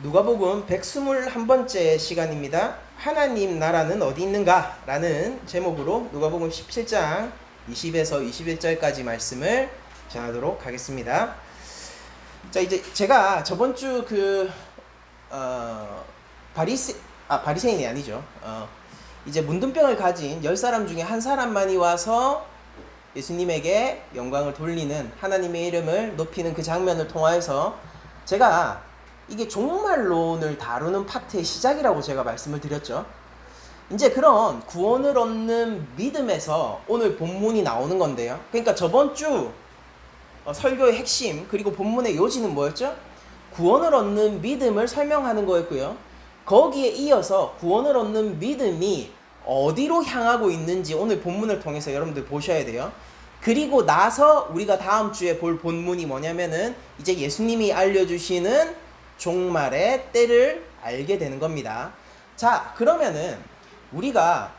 누가복음 121번째 시간입니다. 하나님 나라는 어디 있는가? 라는 제목으로 누가복음 17장 20에서 21절까지 말씀을 전하도록 하겠습니다. 자, 이제 제가 저번 주 바리새인이 아니죠. 이제 문둥병을 가진 10사람 중에 한 사람만이 와서 예수님에게 영광을 돌리는, 하나님의 이름을 높이는 그 장면을 통하여서 제가 이게 종말론을 다루는 파트의 시작이라고 제가 말씀을 드렸죠. 이제 그런 구원을 얻는 믿음에서 오늘 본문이 나오는 건데요. 그러니까 저번 주 설교의 핵심 그리고 본문의 요지는 뭐였죠? 구원을 얻는 믿음을 설명하는 거였고요. 거기에 이어서 구원을 얻는 믿음이 어디로 향하고 있는지 오늘 본문을 통해서 여러분들 보셔야 돼요. 그리고 나서 우리가 다음 주에 볼 본문이 뭐냐면은 이제 예수님이 알려주시는 종말의 때를 알게 되는 겁니다. 자, 그러면은 우리가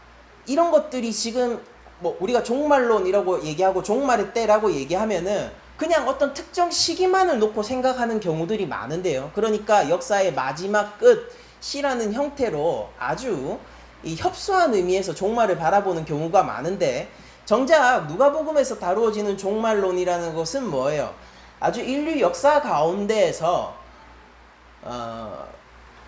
이런 것들이 지금 우리가 종말론이라고 얘기하고 종말의 때라고 얘기하면은 그냥 어떤 특정 시기만을 놓고 생각하는 경우들이 많은데요. 그러니까 역사의 마지막 끝이라는 형태로 아주 이 협소한 의미에서 종말을 바라보는 경우가 많은데, 정작 누가복음에서 다루어지는 종말론이라는 것은 뭐예요? 아주 인류 역사 가운데에서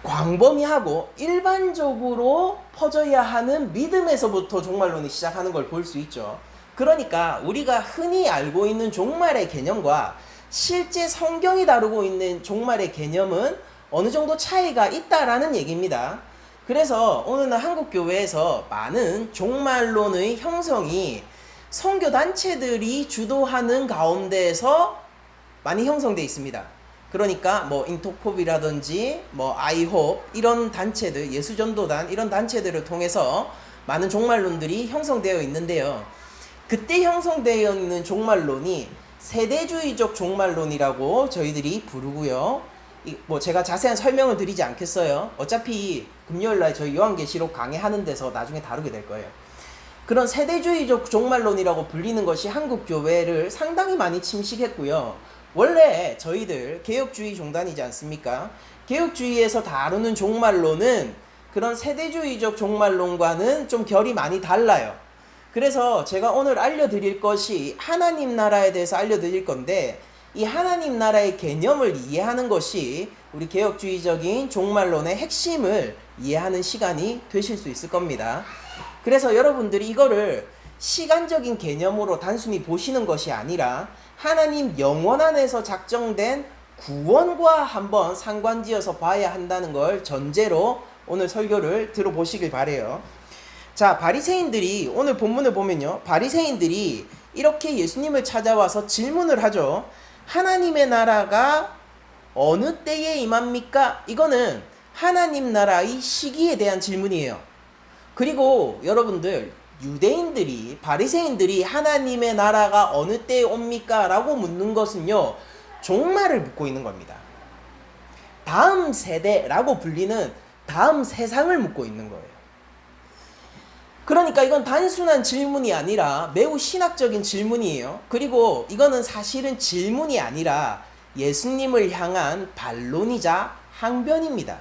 광범위하고 일반적으로 퍼져야 하는 믿음에서부터 종말론이 시작하는 걸 볼 수 있죠. 그러니까 우리가 흔히 알고 있는 종말의 개념과 실제 성경이 다루고 있는 종말의 개념은 어느 정도 차이가 있다라는 얘기입니다. 그래서 오늘은 한국교회에서 많은 종말론의 형성이 선교단체들이 주도하는 가운데에서 많이 형성되어 있습니다. 그러니까 인터콥이라든지 아이홉 이런 단체들, 예수전도단 이런 단체들을 통해서 많은 종말론들이 형성되어 있는데요. 그때 형성되어 있는 종말론이 세대주의적 종말론이라고 저희들이 부르고요. 제가 자세한 설명을 드리지 않겠어요. 어차피 금요일날 저희 요한계시록 강의하는 데서 나중에 다루게 될 거예요. 그런 세대주의적 종말론이라고 불리는 것이 한국교회를 상당히 많이 침식했고요. 원래 저희들 개혁주의 종단이지 않습니까? 개혁주의에서 다루는 종말론은 그런 세대주의적 종말론과는 좀 결이 많이 달라요. 그래서 제가 오늘 알려드릴 것이 하나님 나라에 대해서 알려드릴 건데, 이 하나님 나라의 개념을 이해하는 것이 우리 개혁주의적인 종말론의 핵심을 이해하는 시간이 되실 수 있을 겁니다. 그래서 여러분들이 이거를 시간적인 개념으로 단순히 보시는 것이 아니라 하나님 영원 안에서 작정된 구원과 한번 상관지어서 봐야 한다는 걸 전제로 오늘 설교를 들어보시길 바래요. 자, 바리새인들이 오늘 본문을 보면요, 바리새인들이 이렇게 예수님을 찾아와서 질문을 하죠. 하나님의 나라가 어느 때에 임합니까? 이거는 하나님 나라의 시기에 대한 질문이에요. 그리고 여러분들, 유대인들이, 바리새인들이 하나님의 나라가 어느 때에 옵니까? 라고 묻는 것은요, 종말을 묻고 있는 겁니다. 다음 세대라고 불리는 다음 세상을 묻고 있는 거예요. 그러니까 이건 단순한 질문이 아니라 매우 신학적인 질문이에요. 그리고 이거는 사실은 질문이 아니라 예수님을 향한 반론이자 항변입니다.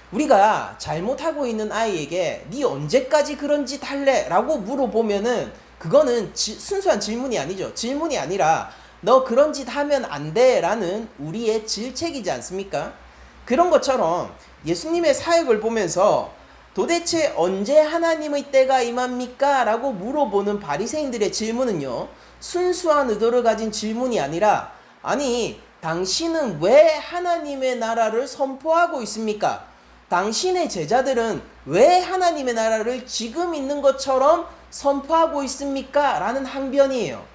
우리가 잘못하고 있는 아이에게 네 언제까지 그런 짓 할래? 라고 물어보면은 그거는 순수한 질문이 아니죠. 질문이 아니라 너 그런 짓 하면 안 돼 라는 우리의 질책이지 않습니까? 그런 것처럼 예수님의 사역을 보면서 도대체 언제 하나님의 때가 임합니까? 라고 물어보는 바리새인들의 질문은요, 순수한 의도를 가진 질문이 아니라, 아니 당신은 왜 하나님의 나라를 선포하고 있습니까? 당신의 제자들은 왜 하나님의 나라를 지금 있는 것처럼 선포하고 있습니까? 라는 항변이에요.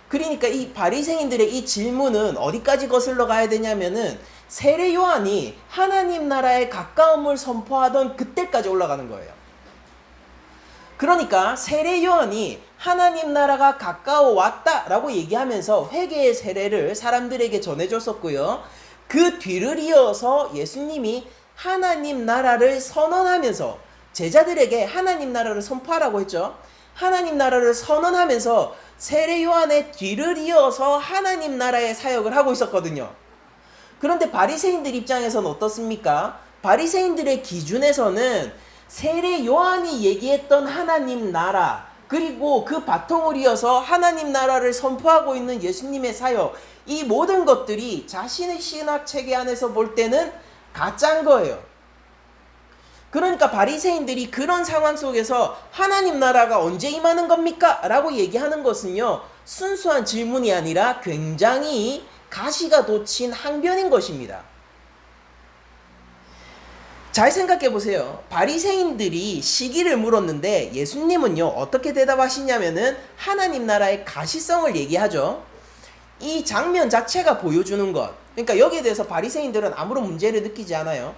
그러니까 이 바리새인들의 이 질문은 어디까지 거슬러 가야 되냐면은 세례 요한이 하나님 나라에 가까움을 선포하던 그때까지 올라가는 거예요. 그러니까 세례 요한이 하나님 나라가 가까워 왔다라고 얘기하면서 회개의 세례를 사람들에게 전해줬었고요. 그 뒤를 이어서 예수님이 하나님 나라를 선언하면서 제자들에게 하나님 나라를 선포하라고 했죠. 하나님 나라를 선언하면서 세례 요한의 뒤를 이어서 하나님 나라의 사역을 하고 있었거든요. 그런데 바리새인들 입장에서는 어떻습니까? 바리새인들의 기준에서는 세례 요한이 얘기했던 하나님 나라, 그리고 그 바통을 이어서 하나님 나라를 선포하고 있는 예수님의 사역, 이 모든 것들이 자신의 신학 체계 안에서 볼 때는 가짜인 거예요. 그러니까 바리새인들이 그런 상황 속에서 하나님 나라가 언제 임하는 겁니까? 라고 얘기하는 것은요, 순수한 질문이 아니라 굉장히 가시가 돋친 항변인 것입니다. 잘 생각해 보세요. 바리새인들이 시기를 물었는데 예수님은요, 어떻게 대답하시냐면은 하나님 나라의 가시성을 얘기하죠. 이 장면 자체가 보여주는 것, 그러니까 여기에 대해서 바리새인들은 아무런 문제를 느끼지 않아요.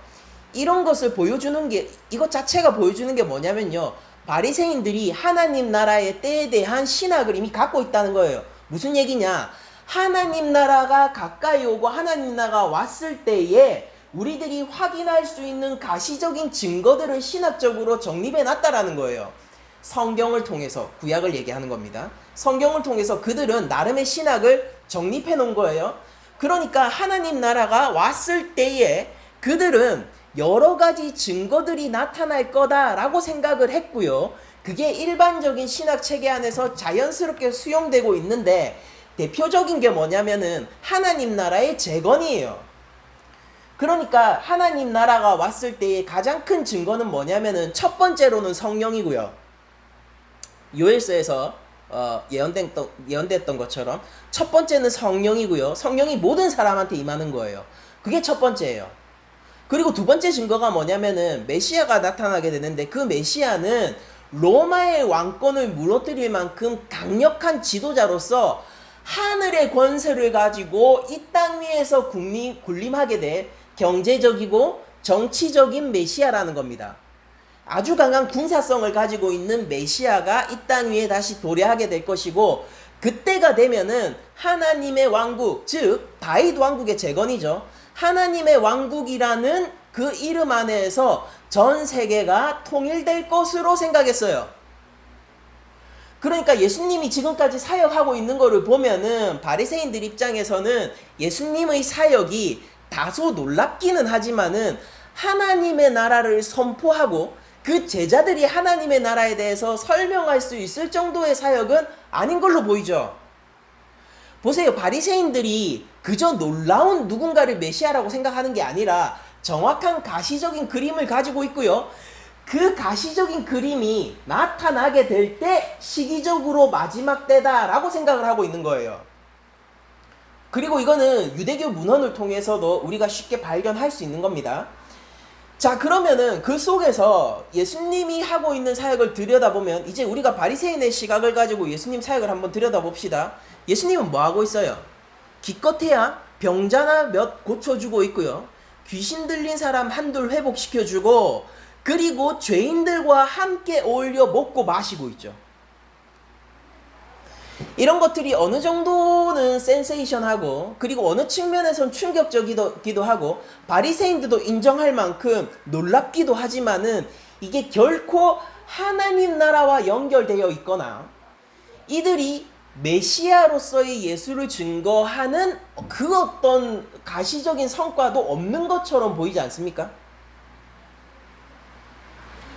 이런 것을 보여주는 게, 이것 자체가 보여주는 게 뭐냐면요, 바리새인들이 하나님 나라의 때에 대한 신학을 이미 갖고 있다는 거예요. 무슨 얘기냐? 하나님 나라가 가까이 오고 하나님 나라가 왔을 때에 우리들이 확인할 수 있는 가시적인 증거들을 신학적으로 정립해 놨다라는 거예요. 성경을 통해서, 구약을 얘기하는 겁니다. 성경을 통해서 그들은 나름의 신학을 정립해 놓은 거예요. 그러니까 하나님 나라가 왔을 때에 그들은 여러 가지 증거들이 나타날 거다라고 생각을 했고요. 그게 일반적인 신학 체계 안에서 자연스럽게 수용되고 있는데, 대표적인 게 뭐냐면은 하나님 나라의 재건이에요. 그러니까 하나님 나라가 왔을 때의 가장 큰 증거는 뭐냐면은, 첫 번째로는 성령이고요. 요엘서에서 예언됐던 것처럼 첫 번째는 성령이고요. 성령이 모든 사람한테 임하는 거예요. 그게 첫 번째예요. 그리고 두 번째 증거가 뭐냐면은 메시아가 나타나게 되는데, 그 메시아는 로마의 왕권을 무너뜨릴 만큼 강력한 지도자로서 하늘의 권세를 가지고 이 땅 위에서 군림하게 될 경제적이고 정치적인 메시아라는 겁니다. 아주 강한 군사성을 가지고 있는 메시아가 이 땅 위에 다시 도래하게 될 것이고, 그때가 되면은 하나님의 왕국, 즉 다윗 왕국의 재건이죠. 하나님의 왕국이라는 그 이름 안에서 전 세계가 통일될 것으로 생각했어요. 그러니까 예수님이 지금까지 사역하고 있는 거를 보면은 바리새인들 입장에서는 예수님의 사역이 다소 놀랍기는 하지만은 하나님의 나라를 선포하고 그 제자들이 하나님의 나라에 대해서 설명할 수 있을 정도의 사역은 아닌 걸로 보이죠. 보세요. 바리새인들이 그저 놀라운 누군가를 메시아라고 생각하는 게 아니라 정확한 가시적인 그림을 가지고 있고요. 그 가시적인 그림이 나타나게 될 때 시기적으로 마지막 때다라고 생각을 하고 있는 거예요. 그리고 이거는 유대교 문헌을 통해서도 우리가 쉽게 발견할 수 있는 겁니다. 자, 그러면은 그 속에서 예수님이 하고 있는 사역을 들여다보면, 이제 우리가 바리새인의 시각을 가지고 예수님 사역을 한번 들여다봅시다. 예수님은 뭐 하고 있어요? 기껏해야 병자나 몇 고쳐주고 있고요. 귀신 들린 사람 한둘 회복시켜주고, 그리고 죄인들과 함께 어울려 먹고 마시고 있죠. 이런 것들이 어느 정도는 센세이션하고, 그리고 어느 측면에선 충격적이기도 하고, 바리새인들도 인정할 만큼 놀랍기도 하지만은, 이게 결코 하나님 나라와 연결되어 있거나 이들이 메시아로서의 예수를 증거하는 그 어떤 가시적인 성과도 없는 것처럼 보이지 않습니까?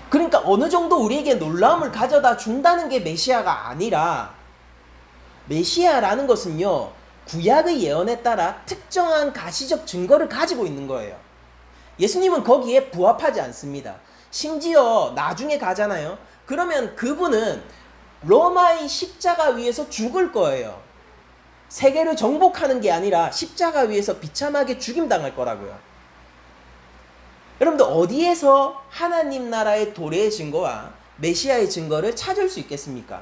그러니까 어느 정도 우리에게 놀라움을 가져다 준다는 게 메시아가 아니라, 메시아라는 것은요, 구약의 예언에 따라 특정한 가시적 증거를 가지고 있는 거예요. 예수님은 거기에 부합하지 않습니다. 심지어 나중에 가잖아요. 그러면 그분은 로마의 십자가 위에서 죽을 거예요. 세계를 정복하는 게 아니라 십자가 위에서 비참하게 죽임당할 거라고요. 여러분들, 어디에서 하나님 나라의 도래의 증거와 메시아의 증거를 찾을 수 있겠습니까?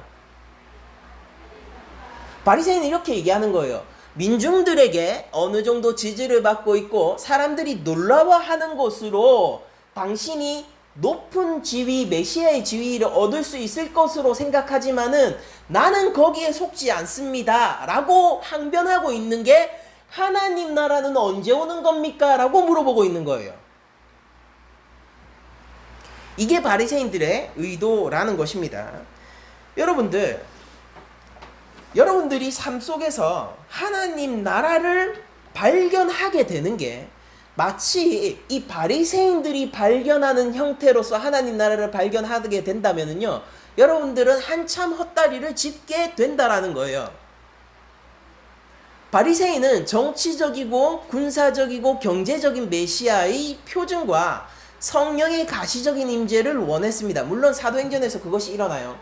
바리새인은 이렇게 얘기하는 거예요. 민중들에게 어느 정도 지지를 받고 있고 사람들이 놀라워하는 것으로 당신이 높은 지위, 메시아의 지위를 얻을 수 있을 것으로 생각하지만은 나는 거기에 속지 않습니다 라고 항변하고 있는 게, 하나님 나라는 언제 오는 겁니까? 라고 물어보고 있는 거예요. 이게 바리새인들의 의도라는 것입니다. 여러분들이 삶 속에서 하나님 나라를 발견하게 되는 게 마치 이 바리새인들이 발견하는 형태로서 하나님 나라를 발견하게 된다면은요, 여러분들은 한참 헛다리를 짚게 된다라는 거예요. 바리새인은 정치적이고 군사적이고 경제적인 메시아의 표징과 성령의 가시적인 임재를 원했습니다. 물론 사도행전에서 그것이 일어나요.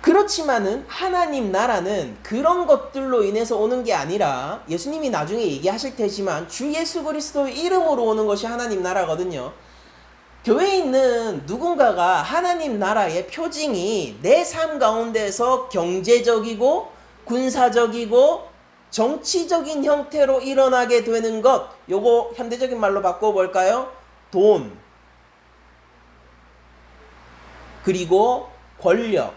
그렇지만은 하나님 나라는 그런 것들로 인해서 오는 게 아니라, 예수님이 나중에 얘기하실 테지만 주 예수 그리스도의 이름으로 오는 것이 하나님 나라거든요. 교회에 있는 누군가가 하나님 나라의 표징이 내 삶 가운데서 경제적이고 군사적이고 정치적인 형태로 일어나게 되는 것, 요거 현대적인 말로 바꿔볼까요? 돈, 그리고 권력,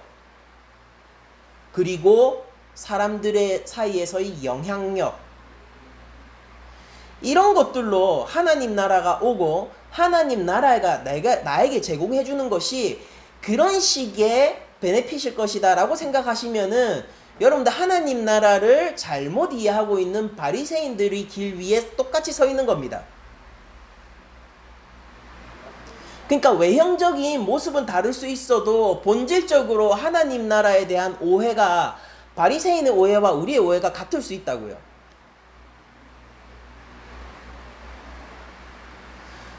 그리고 사람들의 사이에서의 영향력, 이런 것들로 하나님 나라가 오고 하나님 나라가 나에게 제공해 주는 것이 그런 식의 베네핏일 것이다 라고 생각하시면은 여러분들 하나님 나라를 잘못 이해하고 있는 바리새인들의 길 위에 똑같이 서 있는 겁니다. 그러니까 외형적인 모습은 다를 수 있어도 본질적으로 하나님 나라에 대한 오해가, 바리새인의 오해와 우리의 오해가 같을 수 있다고요.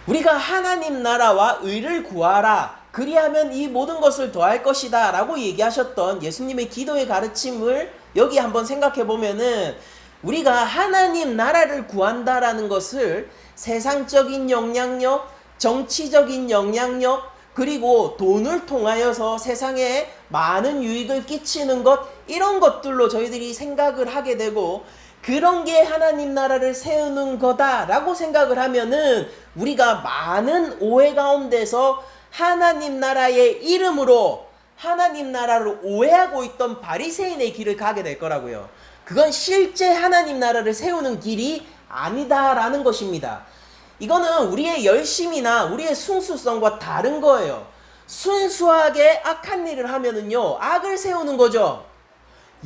우리가 하나님 나라와 의를 구하라, 그리하면 이 모든 것을 더할 것이다 라고 얘기하셨던 예수님의 기도의 가르침을 여기 한번 생각해 보면은, 우리가 하나님 나라를 구한다라는 것을 세상적인 영향력, 정치적인 영향력, 그리고 돈을 통하여서 세상에 많은 유익을 끼치는 것, 이런 것들로 저희들이 생각을 하게 되고, 그런 게 하나님 나라를 세우는 거다라고 생각을 하면은 우리가 많은 오해 가운데서 하나님 나라의 이름으로 하나님 나라를 오해하고 있던 바리새인의 길을 가게 될 거라고요. 그건 실제 하나님 나라를 세우는 길이 아니다라는 것입니다. 이거는 우리의 열심이나 우리의 순수성과 다른 거예요. 순수하게 악한 일을 하면은요, 악을 세우는 거죠.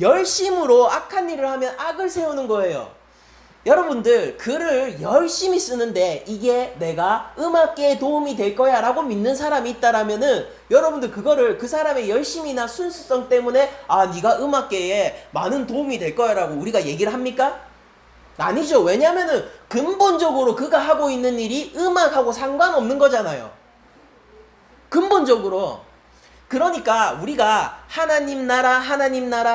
열심으로 악한 일을 하면 악을 세우는 거예요. 여러분들, 글을 열심히 쓰는데 이게 내가 음악계에 도움이 될 거야 라고 믿는 사람이 있다라면은, 여러분들 그거를 그 사람의 열심이나 순수성 때문에 네가 음악계에 많은 도움이 될 거야 라고 우리가 얘기를 합니까? 아니죠. 왜냐면은 근본적으로 그가 하고 있는 일이 음악하고 상관없는 거잖아요. 근본적으로. 그러니까 우리가 하나님 나라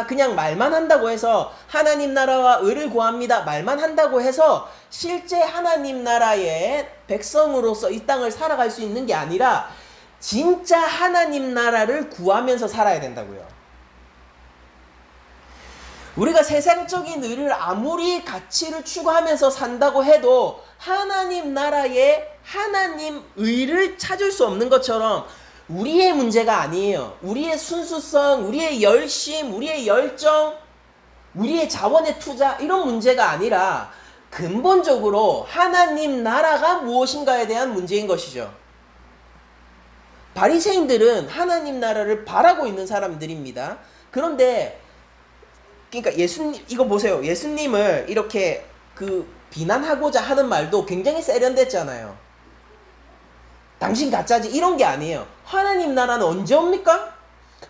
그냥 말만 한다고 해서, 하나님 나라와 의를 구합니다 말만 한다고 해서 실제 하나님 나라의 백성으로서 이 땅을 살아갈 수 있는 게 아니라 진짜 하나님 나라를 구하면서 살아야 된다고요. 우리가 세상적인 의를 아무리 가치를 추구하면서 산다고 해도 하나님 나라의 하나님 의를 찾을 수 없는 것처럼, 우리의 문제가 아니에요. 우리의 순수성, 우리의 열심, 우리의 열정, 우리의 자원의 투자, 이런 문제가 아니라 근본적으로 하나님 나라가 무엇인가에 대한 문제인 것이죠. 바리새인들은 하나님 나라를 바라고 있는 사람들입니다. 그런데 그러니까 예수님, 이거 보세요. 예수님을 이렇게 비난하고자 하는 말도 굉장히 세련됐잖아요. 당신 가짜지, 이런 게 아니에요. 하나님 나라는 언제 옵니까?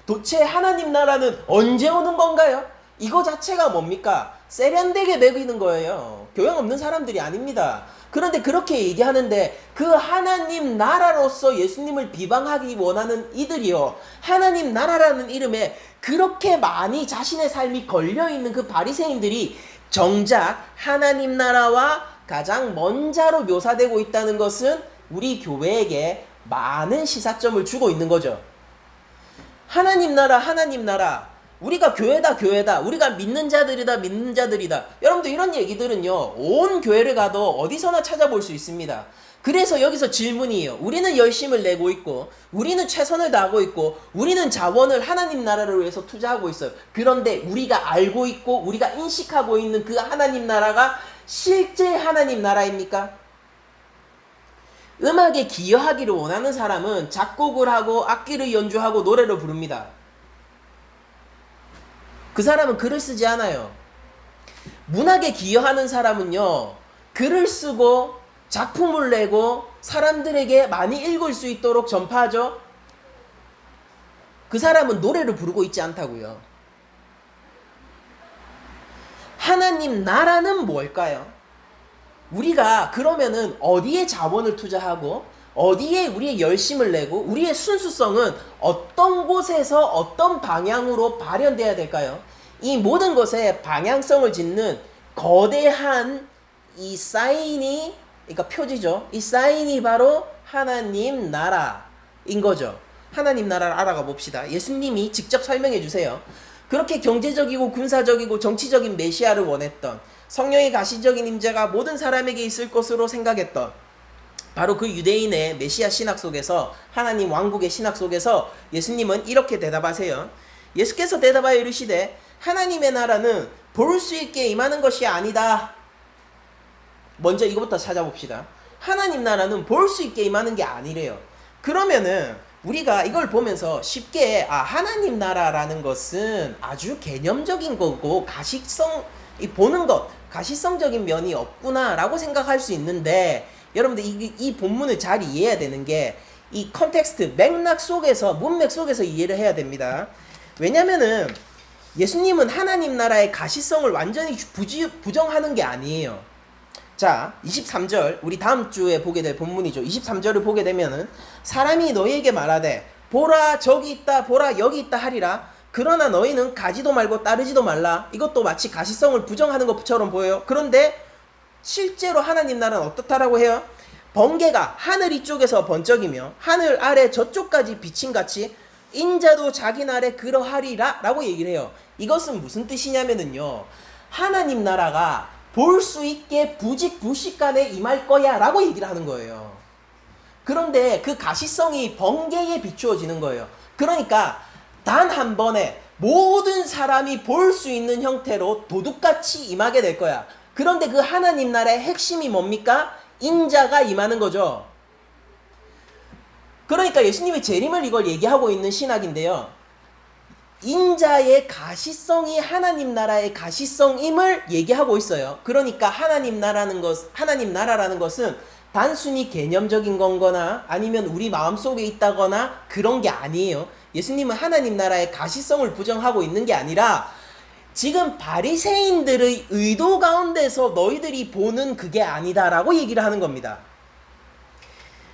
도대체 하나님 나라는 언제 오는 건가요? 이거 자체가 뭡니까? 세련되게 매기는 거예요. 교양 없는 사람들이 아닙니다. 그런데 그렇게 얘기하는데 그 하나님 나라로서 예수님을 비방하기 원하는 이들이요, 하나님 나라라는 이름에 그렇게 많이 자신의 삶이 걸려있는 그 바리새인들이 정작 하나님 나라와 가장 먼 자로 묘사되고 있다는 것은 우리 교회에게 많은 시사점을 주고 있는 거죠. 하나님 나라, 우리가 교회다, 우리가 믿는 자들이다. 여러분들, 이런 얘기들은요, 온 교회를 가도 어디서나 찾아볼 수 있습니다. 그래서 여기서 질문이에요. 우리는 열심을 내고 있고, 우리는 최선을 다하고 있고, 우리는 자원을 하나님 나라를 위해서 투자하고 있어요. 그런데 우리가 알고 있고 우리가 인식하고 있는 그 하나님 나라가 실제 하나님 나라입니까? 음악에 기여하기를 원하는 사람은 작곡을 하고 악기를 연주하고 노래를 부릅니다. 그 사람은 글을 쓰지 않아요. 문학에 기여하는 사람은요, 글을 쓰고 작품을 내고 사람들에게 많이 읽을 수 있도록 전파하죠. 그 사람은 노래를 부르고 있지 않다고요. 하나님 나라는 뭘까요? 우리가 그러면은 어디에 자본을 투자하고 어디에 우리의 열심을 내고 우리의 순수성은 어떤 곳에서 어떤 방향으로 발현돼야 될까요? 이 모든 것에 방향성을 짓는 거대한 이 사인이, 그러니까 표지죠. 이 사인이 바로 하나님 나라인 거죠. 하나님 나라를 알아가 봅시다. 예수님이 직접 설명해 주세요. 그렇게 경제적이고 군사적이고 정치적인 메시아를 원했던, 성령의 가시적인 임재가 모든 사람에게 있을 것으로 생각했던 바로 그 유대인의 메시아 신학 속에서, 하나님 왕국의 신학 속에서 예수님은 이렇게 대답하세요. 예수께서 대답하여 이르시되 하나님의 나라는 볼 수 있게 임하는 것이 아니다. 먼저 이거부터 찾아봅시다. 하나님 나라는 볼 수 있게 임하는 게 아니래요. 그러면은 우리가 이걸 보면서 쉽게 하나님 나라라는 것은 아주 개념적인 거고 가시성, 보는 것, 가시성적인 면이 없구나라고 생각할 수 있는데, 여러분들 이 본문을 잘 이해해야 되는 게 이 컨텍스트, 맥락 속에서, 문맥 속에서 이해를 해야 됩니다. 왜냐면은 예수님은 하나님 나라의 가시성을 완전히 부정하는 게 아니에요. 자, 23절, 우리 다음 주에 보게 될 본문이죠. 23절을 보게 되면은 사람이 너희에게 말하되 보라 저기 있다, 보라 여기 있다 하리라. 그러나 너희는 가지도 말고 따르지도 말라. 이것도 마치 가시성을 부정하는 것처럼 보여요. 그런데 실제로 하나님 나라는 어떻다라고 해요? 번개가 하늘 이쪽에서 번쩍이며 하늘 아래 저쪽까지 비침같이 인자도 자기 날에 그러하리라 라고 얘기를 해요. 이것은 무슨 뜻이냐면은요, 하나님 나라가 볼 수 있게 부직부식간에 임할 거야 라고 얘기를 하는 거예요. 그런데 그 가시성이 번개에 비추어지는 거예요. 그러니까 단 한 번에 모든 사람이 볼 수 있는 형태로 도둑같이 임하게 될 거야. 그런데 그 하나님 나라의 핵심이 뭡니까? 인자가 임하는 거죠. 그러니까 예수님의 재림을 이걸 얘기하고 있는 신학인데요, 인자의 가시성이 하나님 나라의 가시성임을 얘기하고 있어요. 그러니까 하나님 나라라는 것은 단순히 개념적인 건거나 아니면 우리 마음속에 있다거나 그런 게 아니에요. 예수님은 하나님 나라의 가시성을 부정하고 있는 게 아니라 지금 바리새인들의 의도 가운데서 너희들이 보는 그게 아니다라고 얘기를 하는 겁니다.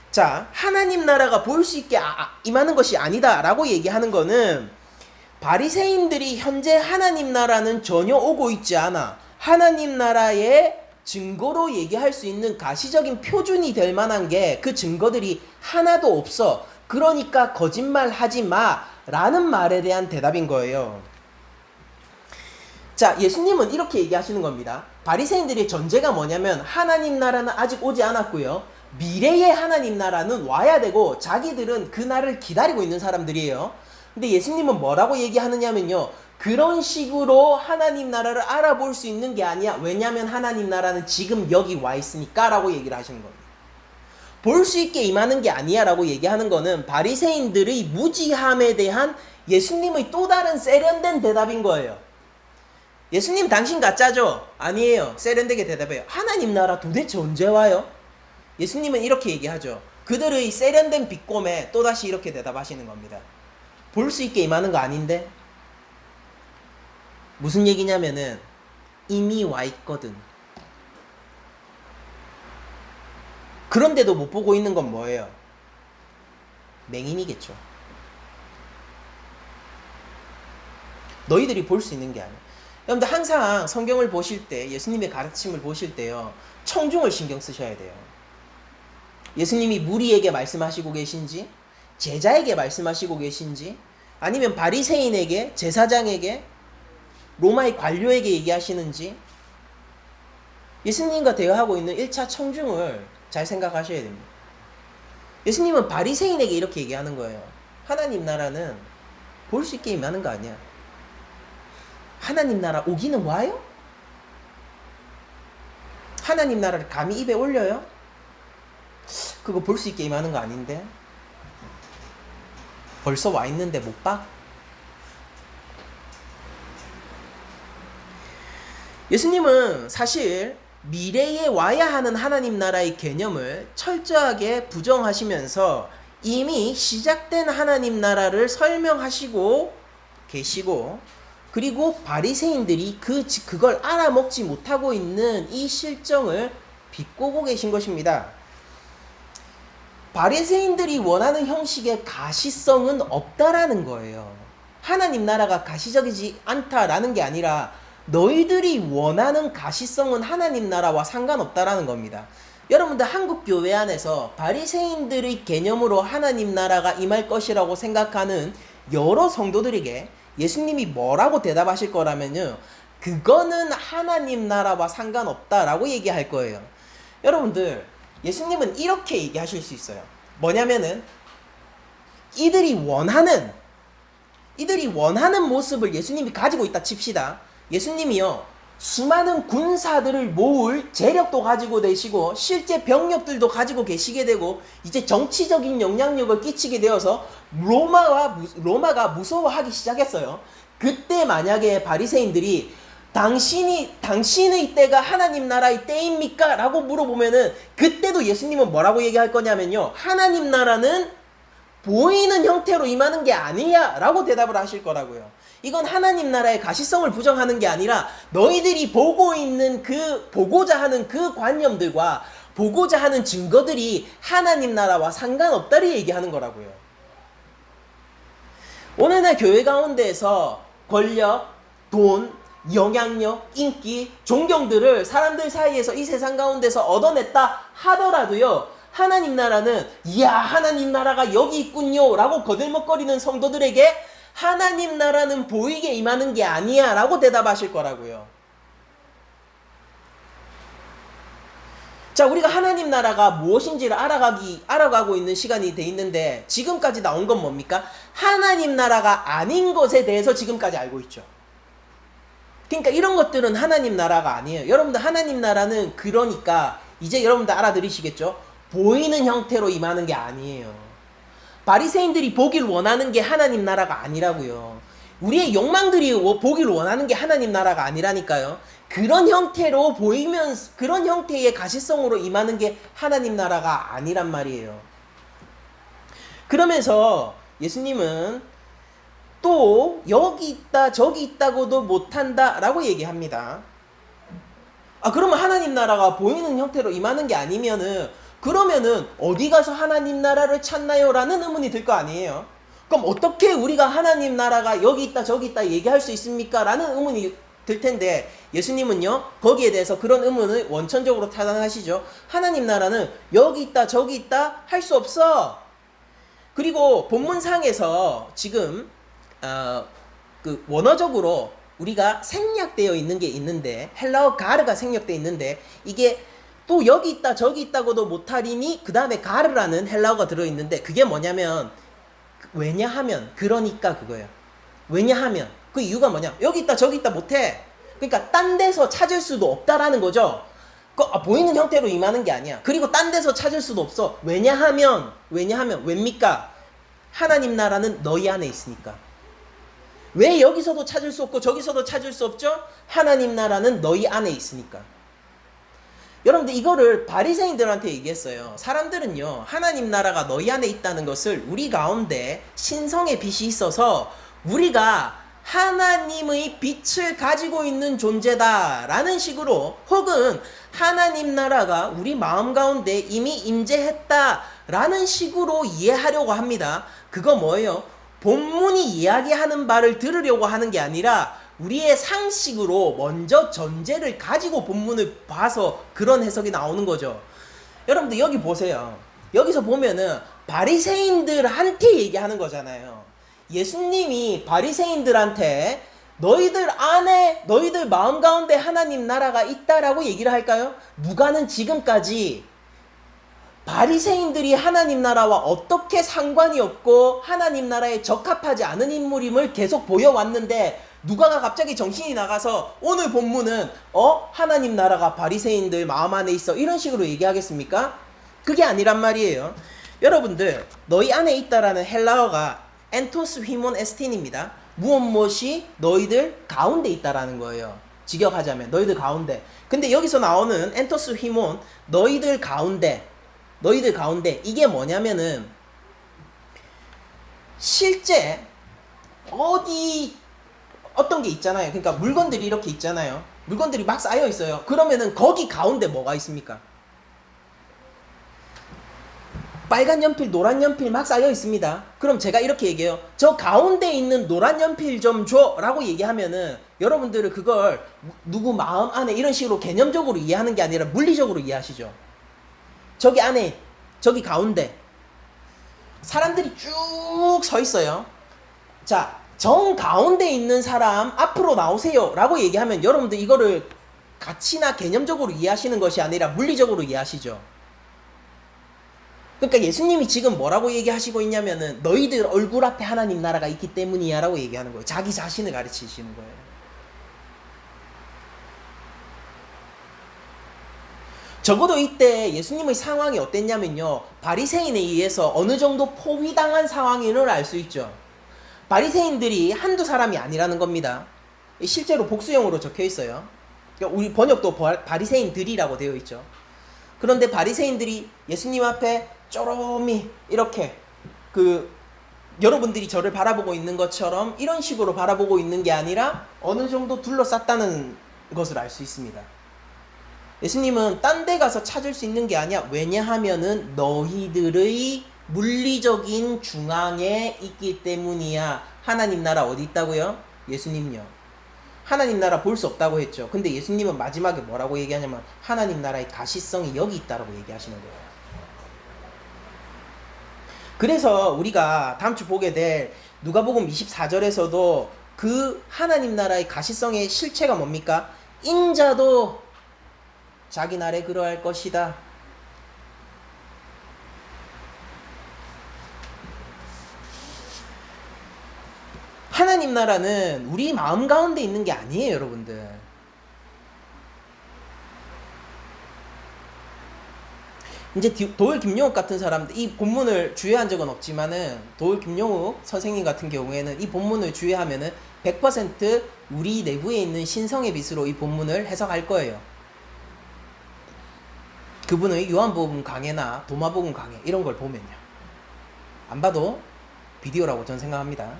자, 하나님 나라가 볼 수 있게 임하는 것이 아니다라고 얘기하는 거는, 바리새인들이 현재 하나님 나라는 전혀 오고 있지 않아, 하나님 나라의 증거로 얘기할 수 있는 가시적인 표준이 될 만한 게 그 증거들이 하나도 없어. 그러니까 거짓말하지 마 라는 말에 대한 대답인 거예요. 자, 예수님은 이렇게 얘기하시는 겁니다. 바리새인들의 전제가 뭐냐면 하나님 나라는 아직 오지 않았고요, 미래의 하나님 나라는 와야 되고 자기들은 그 날을 기다리고 있는 사람들이에요. 근데 예수님은 뭐라고 얘기하느냐면요, 그런 식으로 하나님 나라를 알아볼 수 있는 게 아니야. 왜냐하면 하나님 나라는 지금 여기 와 있으니까 라고 얘기를 하시는 겁니다. 볼 수 있게 임하는 게 아니야 라고 얘기하는 거는 바리새인들의 무지함에 대한 예수님의 또 다른 세련된 대답인 거예요. 예수님 당신 가짜죠? 아니에요. 세련되게 대답해요. 하나님 나라 도대체 언제 와요? 예수님은 이렇게 얘기하죠. 그들의 세련된 비꼼에 또다시 이렇게 대답하시는 겁니다. 볼 수 있게 임하는 거 아닌데? 무슨 얘기냐면은 이미 와 있거든. 그런데도 못 보고 있는 건 뭐예요? 맹인이겠죠. 너희들이 볼 수 있는 게 아니야. 여러분들 항상 성경을 보실 때, 예수님의 가르침을 보실 때요, 청중을 신경 쓰셔야 돼요. 예수님이 무리에게 말씀하시고 계신지, 제자에게 말씀하시고 계신지, 아니면 바리새인에게, 제사장에게, 로마의 관료에게 얘기하시는지, 예수님과 대화하고 있는 1차 청중을 잘 생각하셔야 됩니다. 예수님은 바리새인에게 이렇게 얘기하는 거예요. 하나님 나라는 볼 수 있게 임하는 거 아니야. 하나님 나라 오기는 와요? 하나님 나라를 감히 입에 올려요? 그거 볼 수 있게 임하는 거 아닌데? 벌써 와 있는데 못 봐? 예수님은 사실 미래에 와야 하는 하나님 나라의 개념을 철저하게 부정하시면서 이미 시작된 하나님 나라를 설명하시고 계시고, 그리고 바리새인들이 그걸 알아먹지 못하고 있는 이 실정을 비꼬고 계신 것입니다. 바리새인들이 원하는 형식의 가시성은 없다라는 거예요. 하나님 나라가 가시적이지 않다라는 게 아니라 너희들이 원하는 가시성은 하나님 나라와 상관없다라는 겁니다. 여러분들 한국 교회 안에서 바리새인들의 개념으로 하나님 나라가 임할 것이라고 생각하는 여러 성도들에게 예수님이 뭐라고 대답하실 거라면요, 그거는 하나님 나라와 상관없다라고 얘기할 거예요. 여러분들, 예수님은 이렇게 얘기하실 수 있어요. 뭐냐면은 이들이 원하는 모습을 예수님이 가지고 있다 칩시다. 예수님이요, 수많은 군사들을 모을 재력도 가지고 계시고 실제 병력들도 가지고 계시게 되고 이제 정치적인 영향력을 끼치게 되어서 로마가 무서워하기 시작했어요. 그때 만약에 바리새인들이 당신의 때가 하나님 나라의 때입니까? 라고 물어보면은 그때도 예수님은 뭐라고 얘기할 거냐면요, 하나님 나라는 보이는 형태로 임하는 게 아니야 라고 대답을 하실 거라고요. 이건 하나님 나라의 가시성을 부정하는 게 아니라 너희들이 보고자 하는 그 관념들과 보고자 하는 증거들이 하나님 나라와 상관없다를 얘기하는 거라고요. 오늘날 교회 가운데에서 권력, 돈, 영향력, 인기, 존경들을 사람들 사이에서 이 세상 가운데서 얻어냈다 하더라도요, 하나님 나라는 이야 하나님 나라가 여기 있군요 라고 거들먹거리는 성도들에게 하나님 나라는 보이게 임하는 게 아니야 라고 대답하실 거라고요. 자, 우리가 하나님 나라가 무엇인지를 알아가고 있는 시간이 돼 있는데 지금까지 나온 건 뭡니까? 하나님 나라가 아닌 것에 대해서 지금까지 알고 있죠. 그러니까 이런 것들은 하나님 나라가 아니에요. 여러분들, 하나님 나라는 그러니까 이제 여러분들 알아들으시겠죠? 보이는 형태로 임하는 게 아니에요. 바리새인들이 보길 원하는 게 하나님 나라가 아니라고요. 우리의 욕망들이 보길 원하는 게 하나님 나라가 아니라니까요. 그런 형태로 보이면서 그런 형태의 가시성으로 임하는 게 하나님 나라가 아니란 말이에요. 그러면서 예수님은 또 여기 있다 저기 있다고도 못한다 라고 얘기합니다. 그러면 하나님 나라가 보이는 형태로 임하는 게 아니면은 그러면은 어디 가서 하나님 나라를 찾나요? 라는 의문이 들 거 아니에요. 그럼 어떻게 우리가 하나님 나라가 여기 있다 저기 있다 얘기할 수 있습니까? 라는 의문이 들 텐데 예수님은요, 거기에 대해서 그런 의문을 원천적으로 타당하시죠. 하나님 나라는 여기 있다 저기 있다 할 수 없어. 그리고 본문상에서 지금 그 원어적으로 우리가 생략되어 있는 게 있는데, 헬라어 가르가 생략되어 있는데 이게 또 여기 있다 저기 있다고도 못하리니 그 다음에 가르라는 헬라어가 들어있는데 그게 뭐냐면 왜냐하면 그러니까 그거예요. 왜냐하면 그 이유가 뭐냐, 여기 있다 저기 있다 못해. 그러니까 딴 데서 찾을 수도 없다라는 거죠. 보이는 형태로 임하는 게 아니야. 그리고 딴 데서 찾을 수도 없어. 왜냐하면 왜입니까? 하나님 나라는 너희 안에 있으니까. 왜 여기서도 찾을 수 없고 저기서도 찾을 수 없죠? 하나님 나라는 너희 안에 있으니까. 여러분들, 이거를 바리새인들한테 얘기했어요. 사람들은요, 하나님 나라가 너희 안에 있다는 것을 우리 가운데 신성의 빛이 있어서 우리가 하나님의 빛을 가지고 있는 존재다라는 식으로, 혹은 하나님 나라가 우리 마음 가운데 이미 임재했다라는 식으로 이해하려고 합니다. 그거 뭐예요? 본문이 이야기하는 바를 들으려고 하는 게 아니라 우리의 상식으로 먼저 전제를 가지고 본문을 봐서 그런 해석이 나오는 거죠. 여러분들 여기 보세요. 여기서 보면은 바리새인들한테 얘기하는 거잖아요. 예수님이 바리새인들한테 너희들 마음 가운데 하나님 나라가 있다라고 얘기를 할까요? 누가는 지금까지 바리새인들이 하나님 나라와 어떻게 상관이 없고 하나님 나라에 적합하지 않은 인물임을 계속 보여왔는데 누가가 갑자기 정신이 나가서 오늘 본문은 하나님 나라가 바리새인들 마음 안에 있어 이런 식으로 얘기하겠습니까? 그게 아니란 말이에요. 여러분들, 너희 안에 있다라는 헬라어가 엔토스 휘몬 에스틴입니다. 무엇이 너희들 가운데 있다라는 거예요. 직역하자면 너희들 가운데. 근데 여기서 나오는 엔토스 히몬 너희들 가운데 이게 뭐냐면은 실제 어떤 게 있잖아요. 그러니까 물건들이 이렇게 있잖아요. 물건들이 막 쌓여 있어요. 그러면은 거기 가운데 뭐가 있습니까? 빨간 연필, 노란 연필 막 쌓여 있습니다. 그럼 제가 이렇게 얘기해요. 저 가운데 있는 노란 연필 좀 줘 라고 얘기하면은 여러분들은 그걸 누구 마음 안에 이런 식으로 개념적으로 이해하는 게 아니라 물리적으로 이해하시죠. 저기 안에, 저기 가운데 사람들이 쭉 서 있어요. 자, 정 가운데 있는 사람 앞으로 나오세요 라고 얘기하면 여러분들 이거를 가치나 개념적으로 이해하시는 것이 아니라 물리적으로 이해하시죠. 그러니까 예수님이 지금 뭐라고 얘기하시고 있냐면은 너희들 얼굴 앞에 하나님 나라가 있기 때문이야 라고 얘기하는 거예요. 자기 자신을 가르치시는 거예요. 적어도 이때 예수님의 상황이 어땠냐면요, 바리새인에 의해서 어느 정도 포위당한 상황인을 알 수 있죠. 바리새인들이 한두 사람이 아니라는 겁니다. 실제로 복수형으로 적혀 있어요. 그러니까 우리 번역도 바리새인들이라고 되어 있죠. 그런데 바리새인들이 예수님 앞에 쪼롬이 이렇게 여러분들이 저를 바라보고 있는 것처럼 이런 식으로 바라보고 있는 게 아니라 어느 정도 둘러쌌다는 것을 알 수 있습니다. 예수님은 딴 데 가서 찾을 수 있는 게 아니야. 왜냐하면은 너희들의 물리적인 중앙에 있기 때문이야. 하나님 나라 어디 있다고요? 예수님요. 하나님 나라 볼 수 없다고 했죠. 근데 예수님은 마지막에 뭐라고 얘기하냐면 하나님 나라의 가시성이 여기 있다라고 얘기하시는 거예요. 그래서 우리가 다음 주 보게 될 누가복음 24절에서도 그 하나님 나라의 가시성의 실체가 뭡니까? 인자도 자기 날에 그러할 것이다. 하나님 나라는 우리 마음 가운데 있는 게 아니에요, 여러분들. 이제 도울 김용욱 같은 사람들, 이 본문을 주의한 적은 없지만은 도울 김용욱 선생님 같은 경우에는 이 본문을 주의하면은 100% 우리 내부에 있는 신성의 빛으로 이 본문을 해석할 거예요. 그분의 요한복음 강해나 도마복음 강해 이런 걸 보면요. 안 봐도 비디오라고 저는 생각합니다.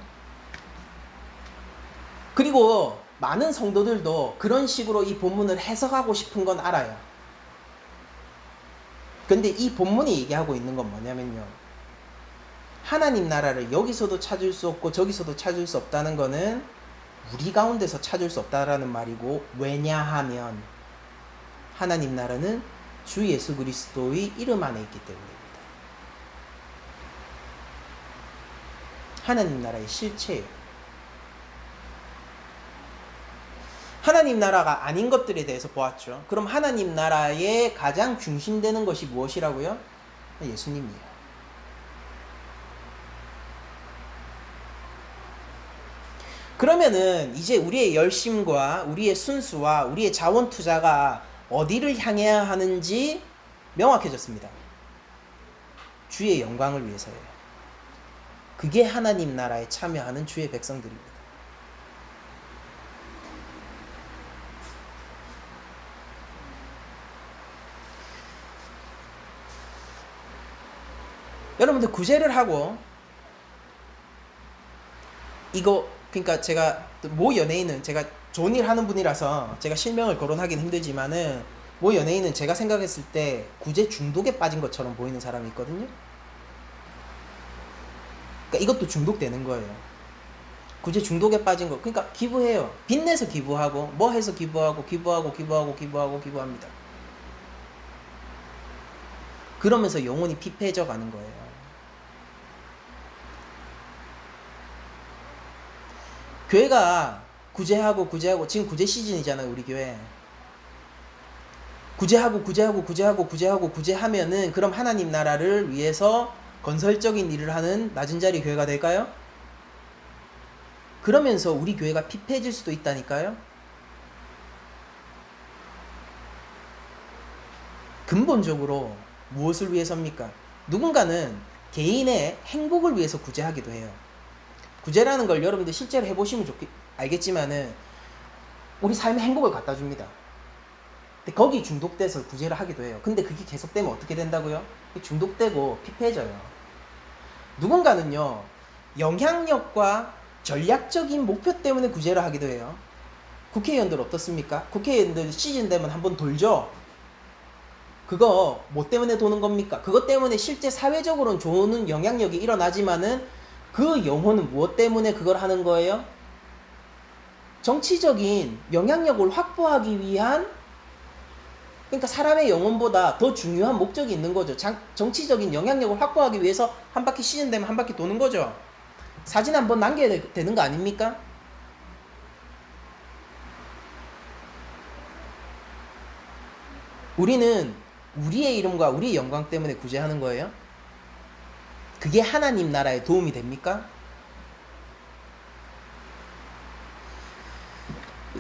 그리고 많은 성도들도 그런 식으로 이 본문을 해석하고 싶은 건 알아요. 근데 이 본문이 얘기하고 있는 건 뭐냐면요, 하나님 나라를 여기서도 찾을 수 없고 저기서도 찾을 수 없다는 거는 우리 가운데서 찾을 수 없다라는 말이고, 왜냐하면 하나님 나라는 주 예수 그리스도의 이름 안에 있기 때문입니다. 하나님 나라의 실체예요. 하나님 나라가 아닌 것들에 대해서 보았죠. 그럼 하나님 나라의 가장 중심되는 것이 무엇이라고요? 예수님이에요. 그러면은 이제 우리의 열심과 우리의 순수와 우리의 자원 투자가 어디를 향해야 하는지 명확해졌습니다. 주의 영광을 위해서예요. 그게 하나님 나라에 참여하는 주의 백성들입니다. 여러분들 구제를 하고 이거, 그러니까 제가 모 연예인은, 제가 좋은 일 하는 분이라서 제가 실명을 거론하기는 힘들지만은 모 연예인은 제가 생각했을 때 구제 중독에 빠진 것처럼 보이는 사람이 있거든요. 그러니까 이것도 중독되는 거예요. 구제 중독에 빠진 거. 그러니까 기부해요. 빚내서 기부하고 뭐 해서 기부합니다. 그러면서 영혼이 피폐해져 가는 거예요. 교회가 구제하고 지금 구제 시즌이잖아요, 우리 교회. 구제하면은 그럼 하나님 나라를 위해서 건설적인 일을 하는 낮은 자리 교회가 될까요? 그러면서 우리 교회가 피폐해질 수도 있다니까요. 근본적으로 무엇을 위해서입니까? 누군가는 개인의 행복을 위해서 구제하기도 해요. 구제라는 걸 여러분들 실제로 해보시면 알겠지만은 우리 삶의 행복을 갖다 줍니다. 근데 거기 중독돼서 구제를 하기도 해요. 근데 그게 계속되면 어떻게 된다고요? 중독되고 피폐해져요. 누군가는요, 영향력과 전략적인 목표 때문에 구제를 하기도 해요. 국회의원들 어떻습니까? 국회의원들 시즌 되면 한번 돌죠? 그거 뭐 때문에 도는 겁니까? 그것 때문에 실제 사회적으로는 좋은 영향력이 일어나지만은 그 영혼은 무엇 때문에 그걸 하는 거예요? 정치적인 영향력을 확보하기 위한, 그러니까 사람의 영혼보다 더 중요한 목적이 있는 거죠. 정치적인 영향력을 확보하기 위해서 한 바퀴 시즌 되면 한 바퀴 도는 거죠. 사진 한번 남겨야 되는 거 아닙니까? 우리는 우리의 이름과 우리의 영광 때문에 구제하는 거예요? 그게 하나님 나라에 도움이 됩니까?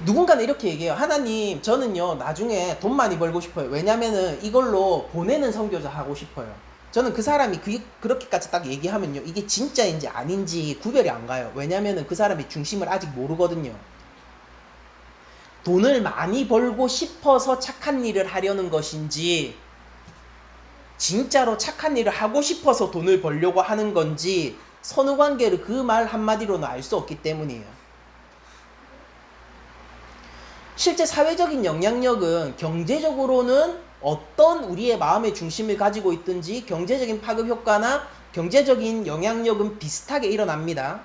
누군가는 이렇게 얘기해요. 하나님, 저는요, 나중에 돈 많이 벌고 싶어요. 왜냐면은 이걸로 보내는 선교사 하고 싶어요. 저는 그 사람이 그렇게까지 딱 얘기하면요, 이게 진짜인지 아닌지 구별이 안 가요. 왜냐면은 그 사람이 중심을 아직 모르거든요. 돈을 많이 벌고 싶어서 착한 일을 하려는 것인지, 진짜로 착한 일을 하고 싶어서 돈을 벌려고 하는 건지, 선후관계를 그 말 한마디로는 알 수 없기 때문이에요. 실제 사회적인 영향력은 경제적으로는 어떤 우리의 마음의 중심을 가지고 있든지 경제적인 파급 효과나 경제적인 영향력은 비슷하게 일어납니다.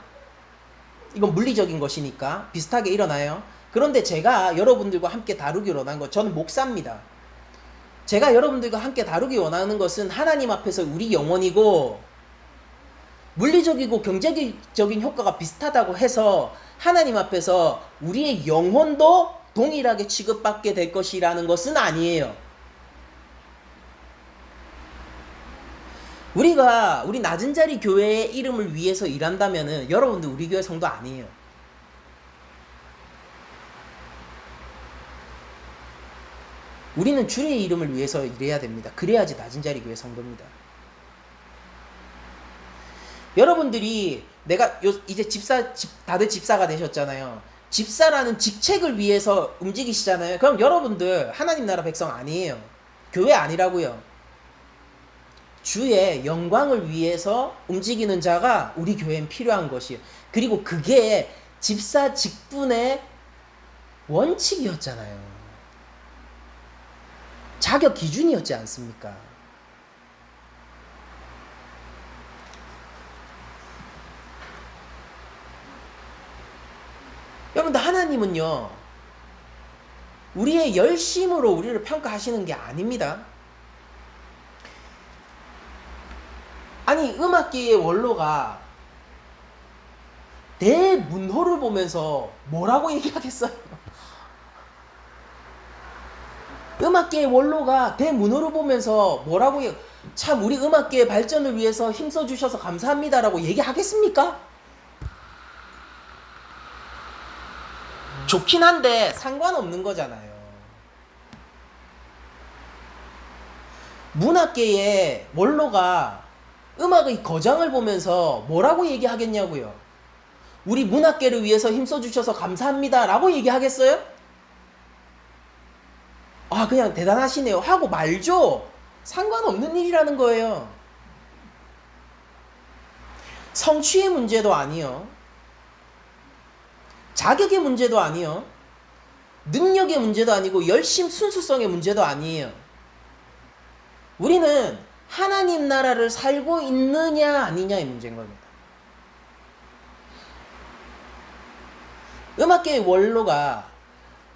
이건 물리적인 것이니까 비슷하게 일어나요. 그런데 제가 여러분들과 함께 다루기 원하는 것, 저는 목사입니다. 제가 여러분들과 함께 다루기 원하는 것은 하나님 앞에서 우리 영혼이고, 물리적이고 경제적인 효과가 비슷하다고 해서 하나님 앞에서 우리의 영혼도 동일하게 취급받게 될 것이라는 것은 아니에요. 우리 낮은 자리 교회의 이름을 위해서 일한다면은 여러분들 우리 교회 성도 아니에요. 우리는 주의 이름을 위해서 일해야 됩니다. 그래야지 낮은 자리 교회 성도입니다. 여러분들이 이제 다들 집사가 되셨잖아요. 집사라는 직책을 위해서 움직이시잖아요. 그럼 여러분들 하나님 나라 백성 아니에요. 교회 아니라고요. 주의 영광을 위해서 움직이는 자가 우리 교회엔 필요한 것이에요. 그리고 그게 집사 직분의 원칙이었잖아요. 자격 기준이었지 않습니까? 여러분들, 하나님은요, 우리의 열심으로 우리를 평가하시는 게 아닙니다. 아니, 음악계의 원로가 대문호를 보면서 뭐라고 얘기하겠어요? 음악계의 원로가 대문호를 보면서 뭐라고 참 우리 음악계의 발전을 위해서 힘써주셔서 감사합니다라고 얘기하겠습니까? 좋긴 한데 상관없는 거잖아요. 문학계의 원로가 음악의 거장을 보면서 뭐라고 얘기하겠냐고요. 우리 문학계를 위해서 힘써주셔서 감사합니다 라고 얘기하겠어요? 아, 그냥 대단하시네요 하고 말죠. 상관없는 일이라는 거예요. 성취의 문제도 아니요, 자격의 문제도 아니요, 능력의 문제도 아니고 열심 순수성의 문제도 아니에요. 우리는 하나님 나라를 살고 있느냐 아니냐의 문제인 겁니다. 음악계의 원로가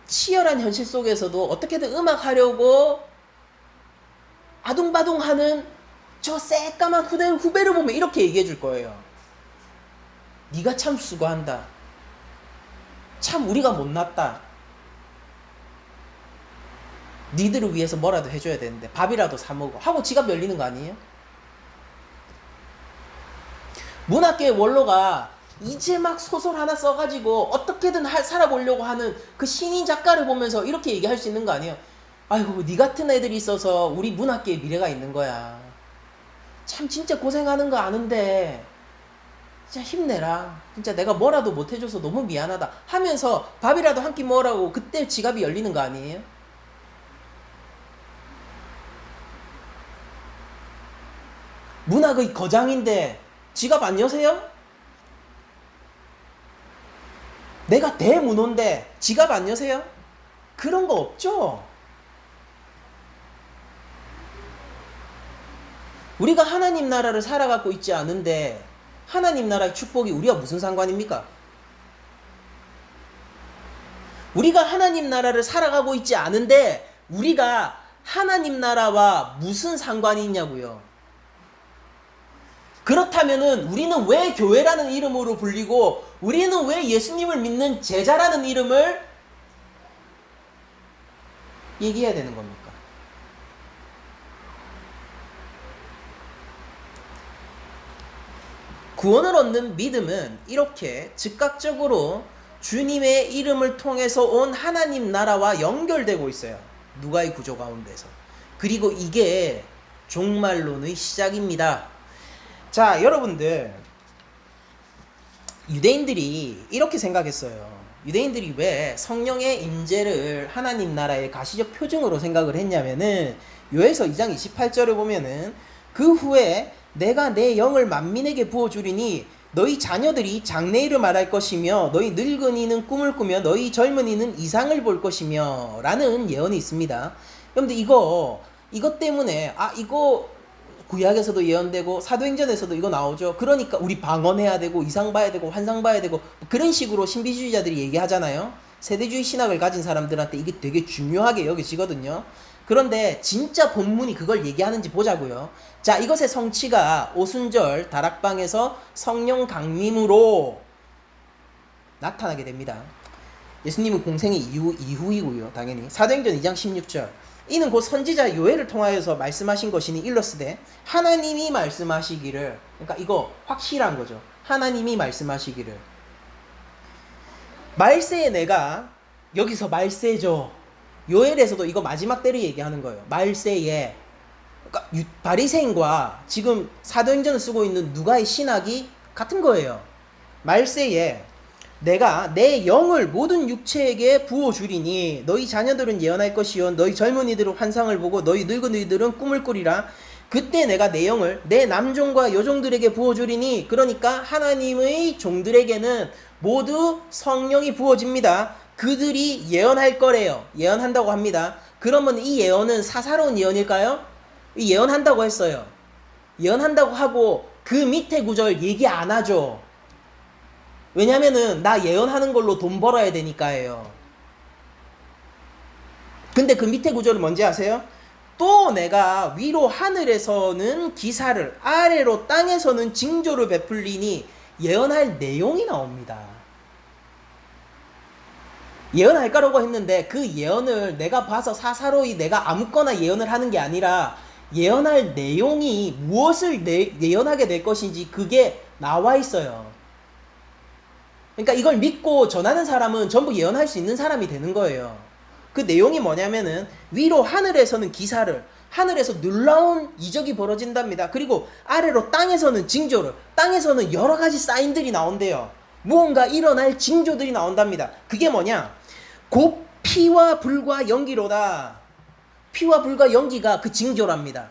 치열한 현실 속에서도 어떻게든 음악하려고 아둥바둥하는 저 새까만 후배를 보면 이렇게 얘기해 줄 거예요. 네가 참 수고한다. 참 우리가 못났다. 니들을 위해서 뭐라도 해줘야 되는데 밥이라도 사 먹어 하고 지갑 열리는 거 아니에요? 문학계의 원로가 이제 막 소설 하나 써가지고 어떻게든 살아보려고 하는 그 신인 작가를 보면서 이렇게 얘기할 수 있는 거 아니에요? 아이고, 니 같은 애들이 있어서 우리 문학계에 미래가 있는 거야. 참 진짜 고생하는 거 아는데 진짜 힘내라. 진짜 내가 뭐라도 못해줘서 너무 미안하다 하면서 밥이라도 한 끼 먹으라고 그때 지갑이 열리는 거 아니에요? 문학의 거장인데 지갑 안 여세요? 내가 대문호인데 지갑 안 여세요? 그런 거 없죠? 우리가 하나님 나라를 살아가고 있지 않은데 하나님 나라의 축복이 우리와 무슨 상관입니까? 우리가 하나님 나라를 살아가고 있지 않은데 우리가 하나님 나라와 무슨 상관이 있냐고요. 그렇다면은 우리는 왜 교회라는 이름으로 불리고 우리는 왜 예수님을 믿는 제자라는 이름을 얘기해야 되는 겁니까? 구원을 얻는 믿음은 이렇게 즉각적으로 주님의 이름을 통해서 온 하나님 나라와 연결되고 있어요. 누가의 구조 가운데서. 그리고 이게 종말론의 시작입니다. 자, 여러분들, 유대인들이 이렇게 생각했어요. 유대인들이 왜 성령의 임재를 하나님 나라의 가시적 표징으로 생각을 했냐면은 요에서 2장 28절을 보면은 그 후에 내가 내 영을 만민에게 부어주리니 너희 자녀들이 장래일을 말할 것이며 너희 늙은이는 꿈을 꾸며 너희 젊은이는 이상을 볼 것이며 라는 예언이 있습니다. 여러분들 이것 때문에 이거 구약에서도 예언되고 사도행전에서도 이거 나오죠. 그러니까 우리 방언해야 되고 이상 봐야 되고 환상 봐야 되고 그런 식으로 신비주의자들이 얘기하잖아요. 세대주의 신학을 가진 사람들한테 이게 되게 중요하게 여겨지거든요. 그런데 진짜 본문이 그걸 얘기하는지 보자고요. 자, 이것의 성취가 오순절 다락방에서 성령 강림으로 나타나게 됩니다. 예수님은 공생의 이후이고요. 당연히 사도행전 2장 16절 이는 곧 선지자 요엘을 통하여서 말씀하신 것이니 일러스되 하나님이 말씀하시기를, 그러니까 이거 확실한 거죠. 하나님이 말씀하시기를 말세에 내가, 여기서 말세죠. 요엘에서도 이거 마지막 때를 얘기하는 거예요. 말세에, 그러니까 바리새인과 지금 사도행전을 쓰고 있는 누가의 신학이 같은 거예요. 말세에 내가 내 영을 모든 육체에게 부어주리니 너희 자녀들은 예언할 것이요 너희 젊은이들은 환상을 보고 너희 늙은이들은 꿈을 꾸리라. 그때 내가 내 영을 내 남종과 여종들에게 부어주리니, 그러니까 하나님의 종들에게는 모두 성령이 부어집니다. 그들이 예언할 거래요. 예언한다고 합니다. 그러면 이 예언은 사사로운 예언일까요? 이 예언한다고 했어요. 예언한다고 하고 그 밑에 구절 얘기 안 하죠. 왜냐면은 나 예언하는 걸로 돈 벌어야 되니까예요. 근데 그 밑에 구절은 뭔지 아세요? 또 내가 위로 하늘에서는 기사를 아래로 땅에서는 징조를 베풀리니 예언할 내용이 나옵니다. 예언할 거라고 했는데 그 예언을 내가 봐서 사사로이 내가 아무거나 예언을 하는 게 아니라 예언할 내용이 무엇을 예언하게 될 것인지 그게 나와 있어요. 그러니까 이걸 믿고 전하는 사람은 전부 예언할 수 있는 사람이 되는 거예요. 그 내용이 뭐냐면은 위로 하늘에서는 기사를, 하늘에서 놀라운 이적이 벌어진답니다. 그리고 아래로 땅에서는 징조를, 땅에서는 여러 가지 사인들이 나온대요. 무언가 일어날 징조들이 나온답니다. 그게 뭐냐? 곧 피와 불과 연기로다. 피와 불과 연기가 그 징조랍니다.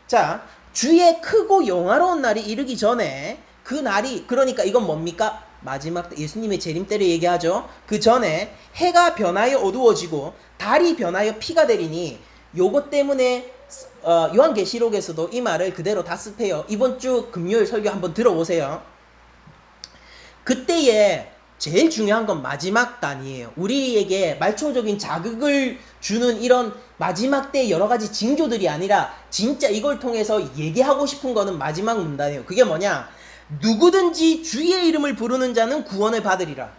자, 주의 크고 영화로운 날이 이르기 전에, 그 날이, 그러니까 이건 뭡니까? 마지막 때 예수님의 재림 때를 얘기하죠. 그 전에 해가 변하여 어두워지고 달이 변하여 피가 되리니, 요것 때문에 요한계시록에서도 이 말을 그대로 답습해요. 이번 주 금요일 설교 한번 들어보세요. 그때에 제일 중요한 건 마지막 단이에요. 우리에게 말초적인 자극을 주는 이런 마지막 때 여러 가지 징조들이 아니라 진짜 이걸 통해서 얘기하고 싶은 거는 마지막 문단이에요. 그게 뭐냐? 누구든지 주의 이름을 부르는 자는 구원을 받으리라.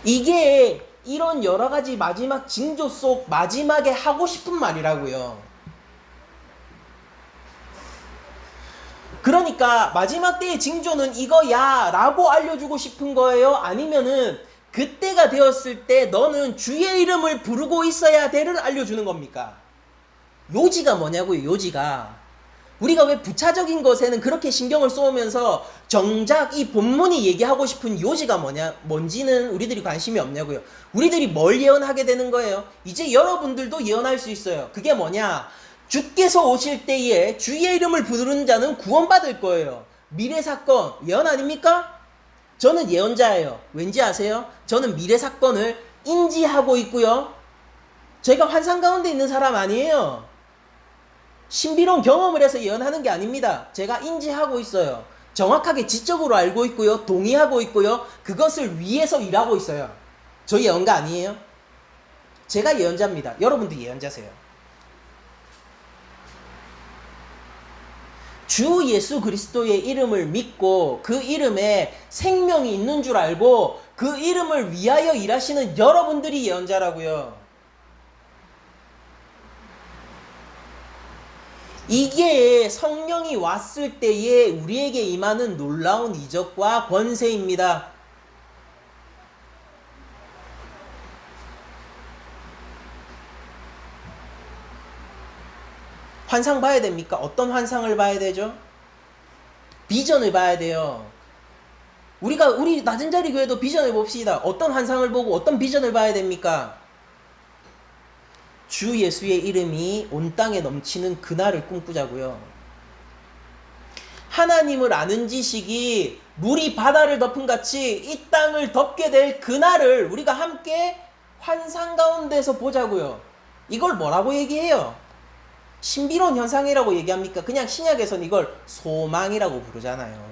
이게 이런 여러 가지 마지막 징조 속 마지막에 하고 싶은 말이라고요. 그러니까 마지막 때의 징조는 이거야 라고 알려주고 싶은 거예요? 아니면은 그때가 되었을 때 너는 주의 이름을 부르고 있어야 돼를 알려주는 겁니까? 요지가 뭐냐고요. 요지가 우리가 왜 부차적인 것에는 그렇게 신경을 쏘면서 정작 이 본문이 얘기하고 싶은 요지가 뭔지는 우리들이 관심이 없냐고요. 우리들이 뭘 예언하게 되는 거예요? 이제 여러분들도 예언할 수 있어요. 그게 뭐냐? 주께서 오실 때에 주의 이름을 부르는 자는 구원받을 거예요. 미래 사건 예언 아닙니까? 저는 예언자예요. 왠지 아세요? 저는 미래 사건을 인지하고 있고요. 제가 환상 가운데 있는 사람 아니에요. 신비로운 경험을 해서 예언하는 게 아닙니다. 제가 인지하고 있어요. 정확하게 지적으로 알고 있고요. 동의하고 있고요. 그것을 위해서 일하고 있어요. 저 예언가 아니에요? 제가 예언자입니다. 여러분도 예언자세요. 주 예수 그리스도의 이름을 믿고 그 이름에 생명이 있는 줄 알고 그 이름을 위하여 일하시는 여러분들이 예언자라고요. 이게 성령이 왔을 때에 우리에게 임하는 놀라운 이적과 권세입니다. 환상 봐야 됩니까? 어떤 환상을 봐야 되죠? 비전을 봐야 돼요. 우리 낮은 자리 교회도 비전을 봅시다. 어떤 환상을 보고 어떤 비전을 봐야 됩니까? 주 예수의 이름이 온 땅에 넘치는 그날을 꿈꾸자고요. 하나님을 아는 지식이 물이 바다를 덮은 같이 이 땅을 덮게 될 그날을 우리가 함께 환상 가운데서 보자고요. 이걸 뭐라고 얘기해요? 신비로운 현상이라고 얘기합니까? 그냥 신약에서는 이걸 소망이라고 부르잖아요.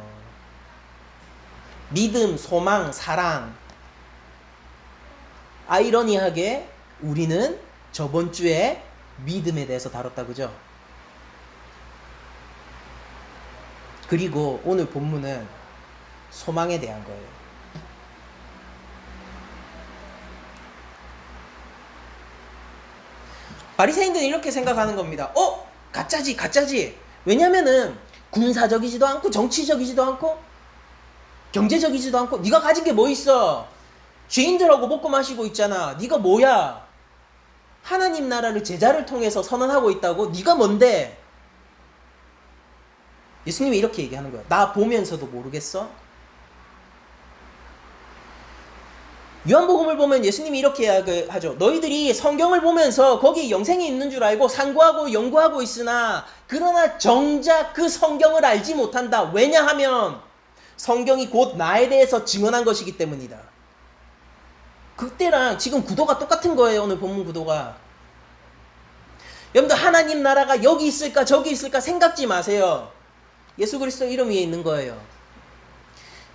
믿음, 소망, 사랑. 아이러니하게 우리는 저번 주에 믿음에 대해서 다뤘다, 그죠? 그리고 오늘 본문은 소망에 대한 거예요. 바리새인들은 이렇게 생각하는 겁니다. 가짜지. 왜냐면은 군사적이지도 않고 정치적이지도 않고 경제적이지도 않고 네가 가진 게 뭐 있어? 죄인들하고 먹고 마시고 있잖아. 네가 뭐야? 하나님 나라를 제자를 통해서 선언하고 있다고? 네가 뭔데? 예수님이 이렇게 얘기하는 거예요. 나 보면서도 모르겠어? 요한복음을 보면 예수님이 이렇게 하죠. 너희들이 성경을 보면서 거기 영생이 있는 줄 알고 상고하고 연구하고 있으나 그러나 정작 그 성경을 알지 못한다. 왜냐하면 성경이 곧 나에 대해서 증언한 것이기 때문이다. 그때랑 지금 구도가 똑같은 거예요. 오늘 본문 구도가. 여러분들 하나님 나라가 여기 있을까 저기 있을까 생각지 마세요. 예수 그리스도 이름 위에 있는 거예요.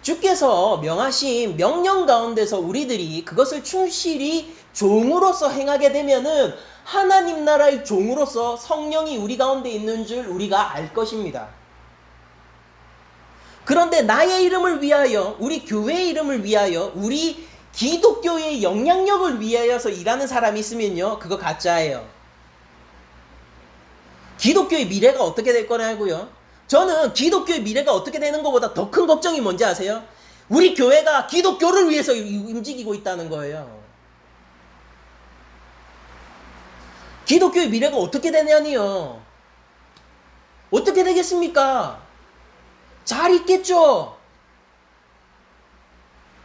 주께서 명하신 명령 가운데서 우리들이 그것을 충실히 종으로서 행하게 되면은 하나님 나라의 종으로서 성령이 우리 가운데 있는 줄 우리가 알 것입니다. 그런데 나의 이름을 위하여, 우리 교회의 이름을 위하여, 우리 기독교의 영향력을 위하여서 일하는 사람이 있으면요, 그거 가짜예요. 기독교의 미래가 어떻게 될 거냐고요? 저는 기독교의 미래가 어떻게 되는 것보다 더 큰 걱정이 뭔지 아세요? 우리 교회가 기독교를 위해서 움직이고 있다는 거예요. 기독교의 미래가 어떻게 되냐니요. 어떻게 되겠습니까? 잘 있겠죠?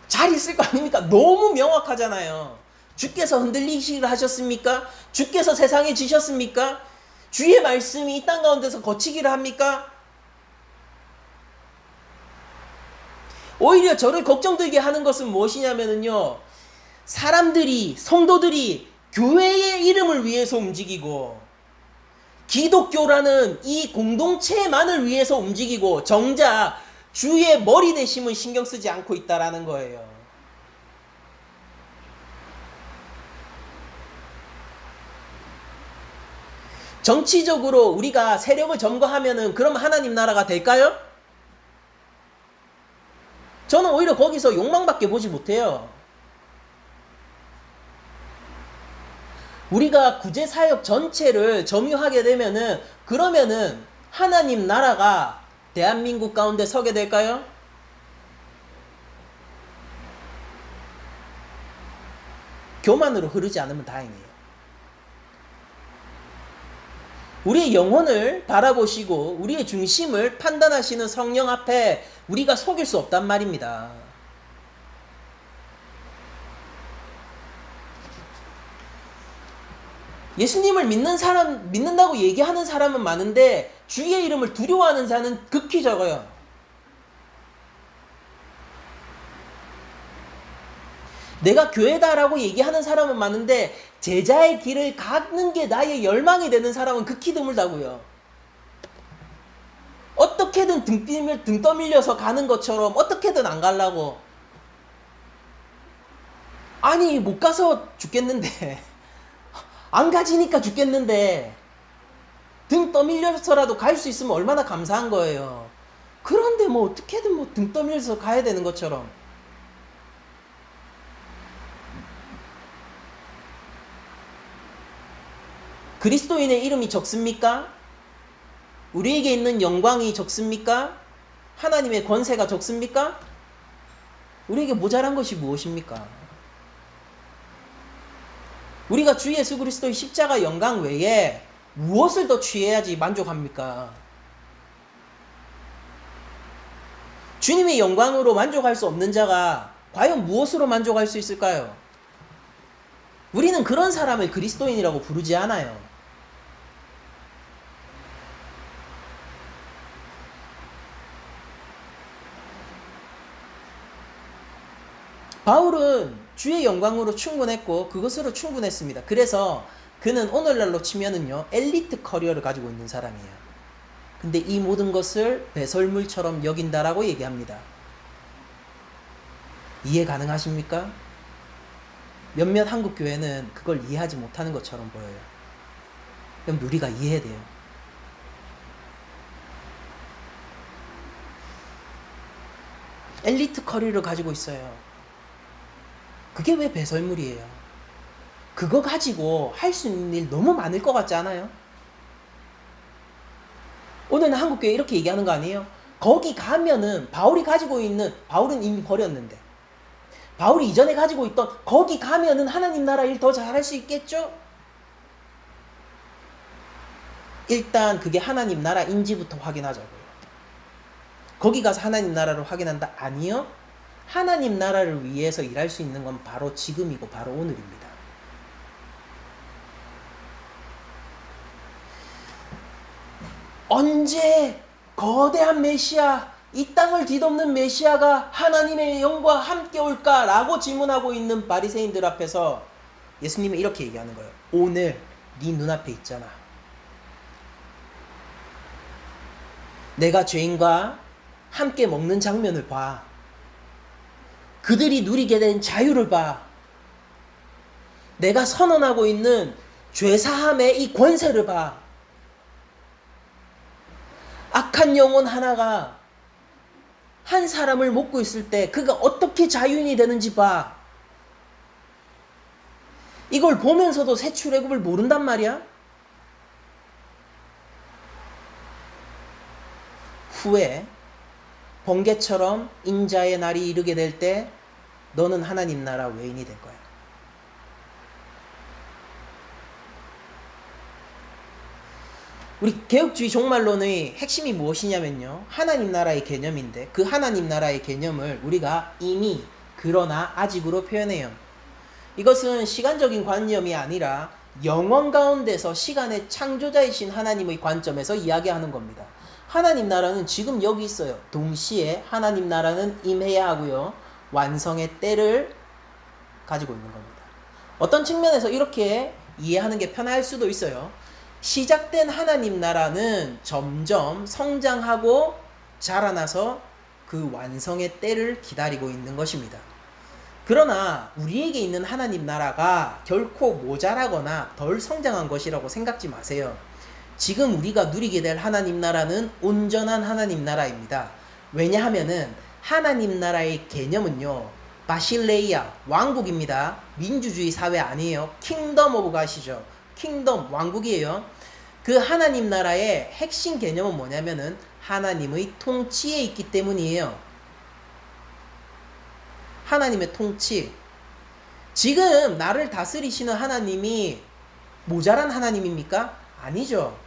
잘 있을 거 아닙니까? 너무 명확하잖아요. 주께서 흔들리시기를 하셨습니까? 주께서 세상에 지셨습니까? 주의 말씀이 이 땅 가운데서 거치기를 합니까? 오히려 저를 걱정들게 하는 것은 무엇이냐면요, 사람들이, 성도들이 교회의 이름을 위해서 움직이고 기독교라는 이 공동체만을 위해서 움직이고 정작 주의 머리 대심은 신경 쓰지 않고 있다라는 거예요. 정치적으로 우리가 세력을 점거하면은 그럼 하나님 나라가 될까요? 저는 오히려 거기서 욕망밖에 보지 못해요. 우리가 구제사역 전체를 점유하게 되면은 그러면은 하나님 나라가 대한민국 가운데 서게 될까요? 교만으로 흐르지 않으면 다행이에요. 우리의 영혼을 바라보시고 우리의 중심을 판단하시는 성령 앞에 우리가 속일 수 없단 말입니다. 예수님을 믿는다고 얘기하는 사람은 많은데 주의 이름을 두려워하는 자는 극히 적어요. 내가 교회다라고 얘기하는 사람은 많은데 제자의 길을 가는 게 나의 열망이 되는 사람은 극히 드물다고요. 어떻게든 등 떠밀려서 가는 것처럼 어떻게든 안 가려고. 아니 못 가서 죽겠는데 안 가지니까 죽겠는데 등 떠밀려서라도 갈 수 있으면 얼마나 감사한 거예요. 그런데 뭐 어떻게든 뭐 등 떠밀려서 가야 되는 것처럼. 그리스도인의 이름이 적습니까? 우리에게 있는 영광이 적습니까? 하나님의 권세가 적습니까? 우리에게 모자란 것이 무엇입니까? 우리가 주 예수 그리스도의 십자가 영광 외에 무엇을 더 취해야지 만족합니까? 주님의 영광으로 만족할 수 없는 자가 과연 무엇으로 만족할 수 있을까요? 우리는 그런 사람을 그리스도인이라고 부르지 않아요. 바울은 주의 영광으로 충분했고 그것으로 충분했습니다. 그래서 그는 오늘날로 치면은요 엘리트 커리어를 가지고 있는 사람이에요. 근데 이 모든 것을 배설물처럼 여긴다라고 얘기합니다. 이해 가능하십니까? 몇몇 한국 교회는 그걸 이해하지 못하는 것처럼 보여요. 그럼 우리가 이해해야 돼요. 엘리트 커리어를 가지고 있어요. 그게 왜 배설물이에요? 그거 가지고 할 수 있는 일 너무 많을 것 같지 않아요? 오늘은 한국교회 이렇게 얘기하는 거 아니에요? 거기 가면은 바울은 이미 버렸는데 바울이 이전에 가지고 있던 거기 가면은 하나님 나라 일 더 잘할 수 있겠죠? 일단 그게 하나님 나라인지부터 확인하자고요. 거기 가서 하나님 나라를 확인한다? 아니요. 하나님 나라를 위해서 일할 수 있는 건 바로 지금이고 바로 오늘입니다. 언제 거대한 메시아, 이 땅을 뒤덮는 메시아가 하나님의 영과 함께 올까라고 질문하고 있는 바리새인들 앞에서 예수님은 이렇게 얘기하는 거예요. 오늘 네 눈앞에 있잖아. 내가 죄인과 함께 먹는 장면을 봐. 그들이 누리게 된 자유를 봐. 내가 선언하고 있는 죄사함의 이 권세를 봐. 악한 영혼 하나가 한 사람을 먹고 있을 때 그가 어떻게 자유인이 되는지 봐. 이걸 보면서도 새 출애굽을 모른단 말이야? 후에 번개처럼 인자의 날이 이르게 될 때 너는 하나님 나라 외인이 될 거야. 우리 개혁주의 종말론의 핵심이 무엇이냐면요. 하나님 나라의 개념인데 그 하나님 나라의 개념을 우리가 이미 그러나 아직으로 표현해요. 이것은 시간적인 관념이 아니라 영원 가운데서 시간의 창조자이신 하나님의 관점에서 이야기하는 겁니다. 하나님 나라는 지금 여기 있어요. 동시에 하나님 나라는 임해야 하고요. 완성의 때를 가지고 있는 겁니다. 어떤 측면에서 이렇게 이해하는 게 편할 수도 있어요. 시작된 하나님 나라는 점점 성장하고 자라나서 그 완성의 때를 기다리고 있는 것입니다. 그러나 우리에게 있는 하나님 나라가 결코 모자라거나 덜 성장한 것이라고 생각지 마세요. 지금 우리가 누리게 될 하나님 나라는 온전한 하나님 나라입니다. 왜냐하면은 하나님 나라의 개념은요, 바실레이아, 왕국입니다. 민주주의 사회 아니에요. 킹덤 오브 갓이죠. 킹덤, 왕국이에요. 그 하나님 나라의 핵심 개념은 뭐냐면은 하나님의 통치에 있기 때문이에요. 하나님의 통치. 지금 나를 다스리시는 하나님이 모자란 하나님입니까? 아니죠.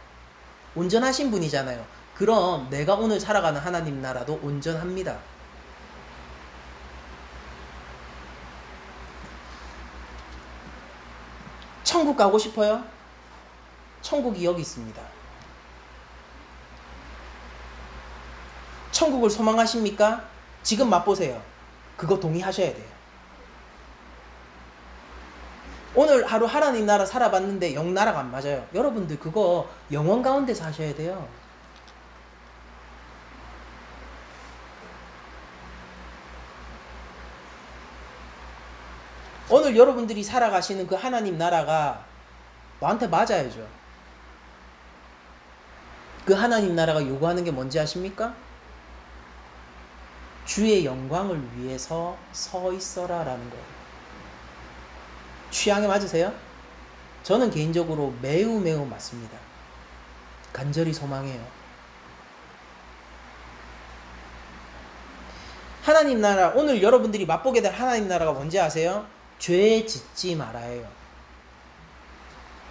온전하신 분이잖아요. 그럼 내가 오늘 살아가는 하나님 나라도 온전합니다. 천국 가고 싶어요? 천국이 여기 있습니다. 천국을 소망하십니까? 지금 맛보세요. 그거 동의하셔야 돼요. 오늘 하루 하나님 나라 살아봤는데 영 나라가 안 맞아요. 여러분들 그거 영원 가운데 사셔야 돼요. 오늘 여러분들이 살아가시는 그 하나님 나라가 너한테 맞아야죠. 그 하나님 나라가 요구하는 게 뭔지 아십니까? 주의 영광을 위해서 서 있어라 라는 거예요. 취향에 맞으세요? 저는 개인적으로 매우 매우 맞습니다. 간절히 소망해요. 하나님 나라, 오늘 여러분들이 맛보게 될 하나님 나라가 뭔지 아세요? 죄 짓지 말아요.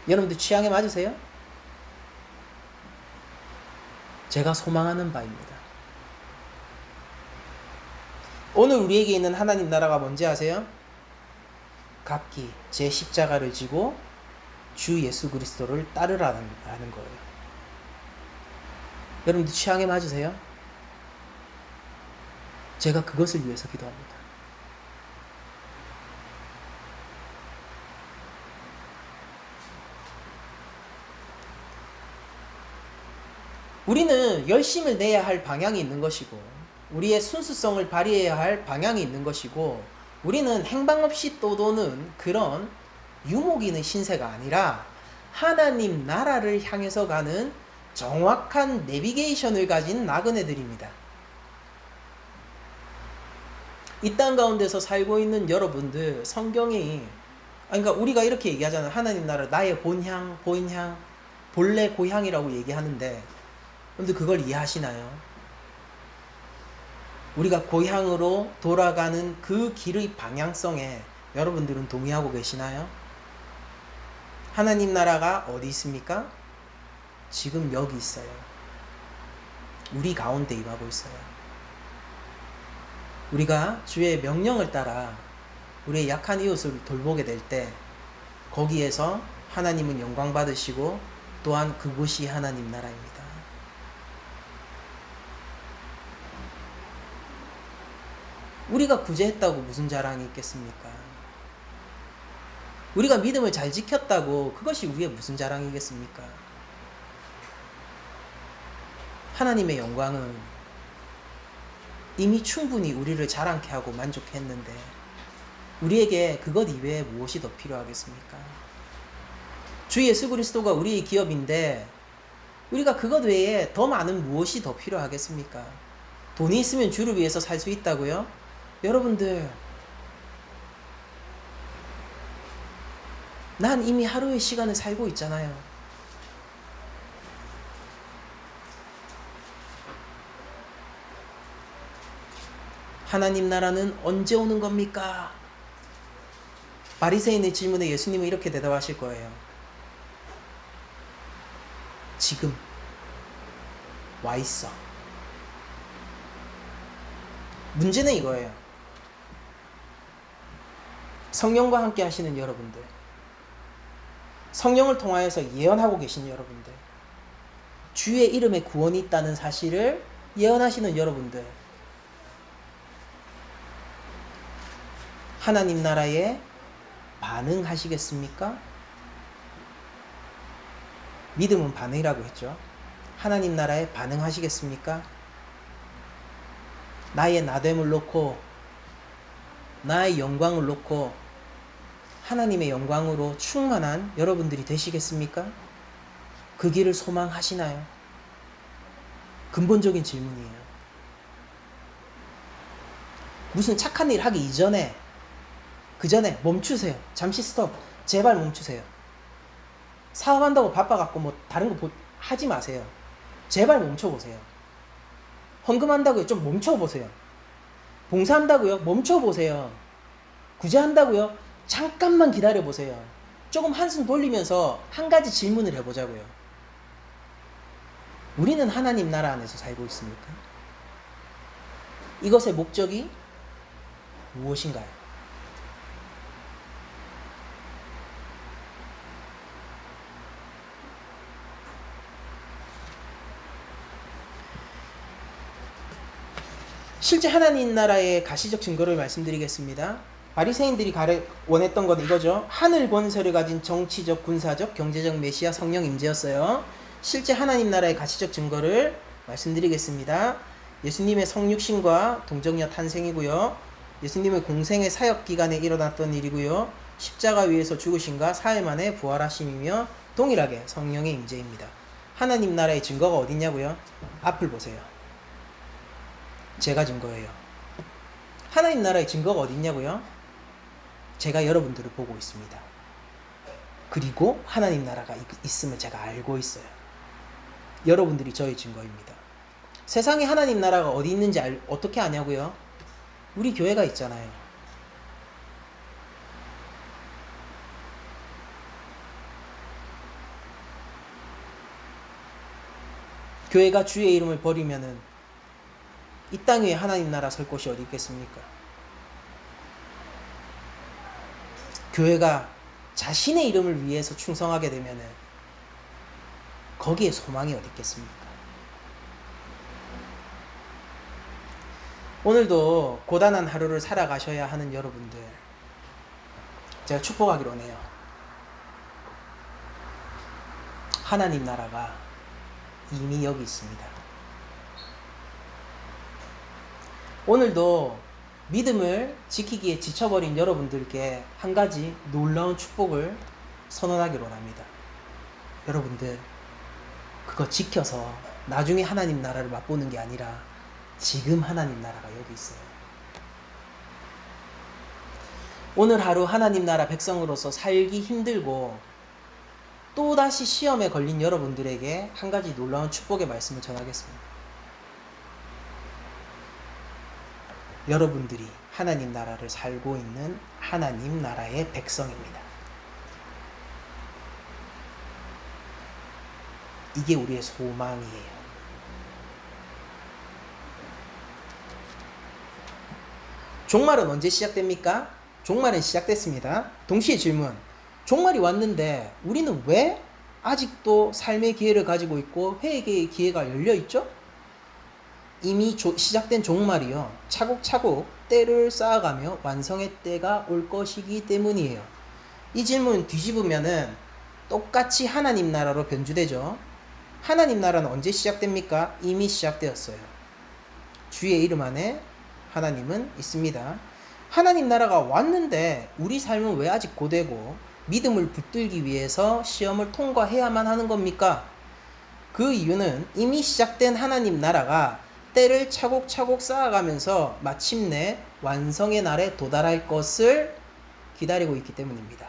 여러분들 취향에 맞으세요? 제가 소망하는 바입니다. 오늘 우리에게 있는 하나님 나라가 뭔지 아세요? 각기 제 십자가를 지고 주 예수 그리스도를 따르라는 거예요. 여러분들 취향에 맞으세요? 제가 그것을 위해서 기도합니다. 우리는 열심을 내야 할 방향이 있는 것이고 우리의 순수성을 발휘해야 할 방향이 있는 것이고 우리는 행방 없이 떠도는 그런 유목인의 신세가 아니라 하나님 나라를 향해서 가는 정확한 내비게이션을 가진 나그네들입니다. 이 땅 가운데서 살고 있는 여러분들, 성경이 그러니까 우리가 이렇게 얘기하잖아요. 하나님 나라 나의 본향, 본향, 본래 고향이라고 얘기하는데 여러분들 그걸 이해하시나요? 우리가 고향으로 돌아가는 그 길의 방향성에 여러분들은 동의하고 계시나요? 하나님 나라가 어디 있습니까? 지금 여기 있어요. 우리 가운데 임하고 있어요. 우리가 주의 명령을 따라 우리의 약한 이웃을 돌보게 될 때 거기에서 하나님은 영광 받으시고 또한 그곳이 하나님 나라입니다. 우리가 구제했다고 무슨 자랑이 있겠습니까? 우리가 믿음을 잘 지켰다고 그것이 우리의 무슨 자랑이겠습니까? 하나님의 영광은 이미 충분히 우리를 자랑케 하고 만족했는데 우리에게 그것 이외에 무엇이 더 필요하겠습니까? 주 예수 그리스도가 우리의 기업인데 우리가 그것 외에 더 많은 무엇이 더 필요하겠습니까? 돈이 있으면 주를 위해서 살 수 있다고요? 여러분들, 난 이미 하루의 시간을 살고 있잖아요. 하나님 나라는 언제 오는 겁니까? 바리새인의 질문에 예수님은 이렇게 대답하실 거예요. 지금 와 있어. 문제는 이거예요. 성령과 함께 하시는 여러분들, 성령을 통하여서 예언하고 계신 여러분들, 주의 이름에 구원이 있다는 사실을 예언하시는 여러분들, 하나님 나라에 반응하시겠습니까? 믿음은 반응이라고 했죠. 하나님 나라에 반응하시겠습니까? 나의 나됨을 놓고 나의 영광을 놓고 하나님의 영광으로 충만한 여러분들이 되시겠습니까? 그 길을 소망하시나요? 근본적인 질문이에요. 무슨 착한 일 하기 이전에 그 전에 멈추세요. 잠시 스톱. 제발 멈추세요. 사업한다고 바빠갖고 뭐 다른 거 하지 마세요. 제발 멈춰보세요. 헌금한다고요? 좀 멈춰보세요. 봉사한다고요? 멈춰보세요. 구제한다고요? 잠깐만 기다려보세요. 조금 한숨 돌리면서 한 가지 질문을 해보자고요. 우리는 하나님 나라 안에서 살고 있습니까? 이것의 목적이 무엇인가요? 실제 하나님 나라의 가시적 증거를 말씀드리겠습니다. 바리새인들이 원했던 건 이거죠. 하늘 권세를 가진 정치적, 군사적, 경제적 메시아 성령 임재였어요. 실제 하나님 나라의 가시적 증거를 말씀드리겠습니다. 예수님의 성육신과 동정녀 탄생이고요. 예수님의 공생의 사역 기간에 일어났던 일이고요. 십자가 위에서 죽으심과 사흘 만에 부활하심이며 동일하게 성령의 임재입니다. 하나님 나라의 증거가 어디 있냐고요? 앞을 보세요. 제가 증거예요. 하나님 나라의 증거가 어디 있냐고요? 제가 여러분들을 보고 있습니다. 그리고 하나님 나라가 있음을 제가 알고 있어요. 여러분들이 저의 증거입니다. 세상에 하나님 나라가 어디 있는지 어떻게 아냐고요? 우리 교회가 있잖아요. 교회가 주의 이름을 버리면은 이 땅 위에 하나님 나라 설 곳이 어디 있겠습니까? 교회가 자신의 이름을 위해서 충성하게 되면은 거기에 소망이 어디 있겠습니까? 오늘도 고단한 하루를 살아가셔야 하는 여러분들, 제가 축복하기로 하네요. 하나님 나라가 이미 여기 있습니다. 오늘도 믿음을 지키기에 지쳐버린 여러분들께 한 가지 놀라운 축복을 선언하기로 합니다. 여러분들, 그거 지켜서 나중에 하나님 나라를 맛보는 게 아니라 지금 하나님 나라가 여기 있어요. 오늘 하루 하나님 나라 백성으로서 살기 힘들고 또다시 시험에 걸린 여러분들에게 한 가지 놀라운 축복의 말씀을 전하겠습니다. 여러분들이 하나님 나라를 살고 있는 하나님 나라의 백성입니다. 이게 우리의 소망이에요. 종말은 언제 시작됩니까? 종말은 시작됐습니다. 동시에 질문. 종말이 왔는데 우리는 왜 아직도 삶의 기회를 가지고 있고 회개의 기회가 열려 있죠? 이미 시작된 종말이요. 차곡차곡 때를 쌓아가며 완성의 때가 올 것이기 때문이에요. 이 질문 뒤집으면은 똑같이 하나님 나라로 변주되죠. 하나님 나라는 언제 시작됩니까? 이미 시작되었어요. 주의 이름 안에 하나님은 있습니다. 하나님 나라가 왔는데 우리 삶은 왜 아직 고되고 믿음을 붙들기 위해서 시험을 통과해야만 하는 겁니까? 그 이유는 이미 시작된 하나님 나라가 때를 차곡차곡 쌓아가면서 마침내 완성의 날에 도달할 것을 기다리고 있기 때문입니다.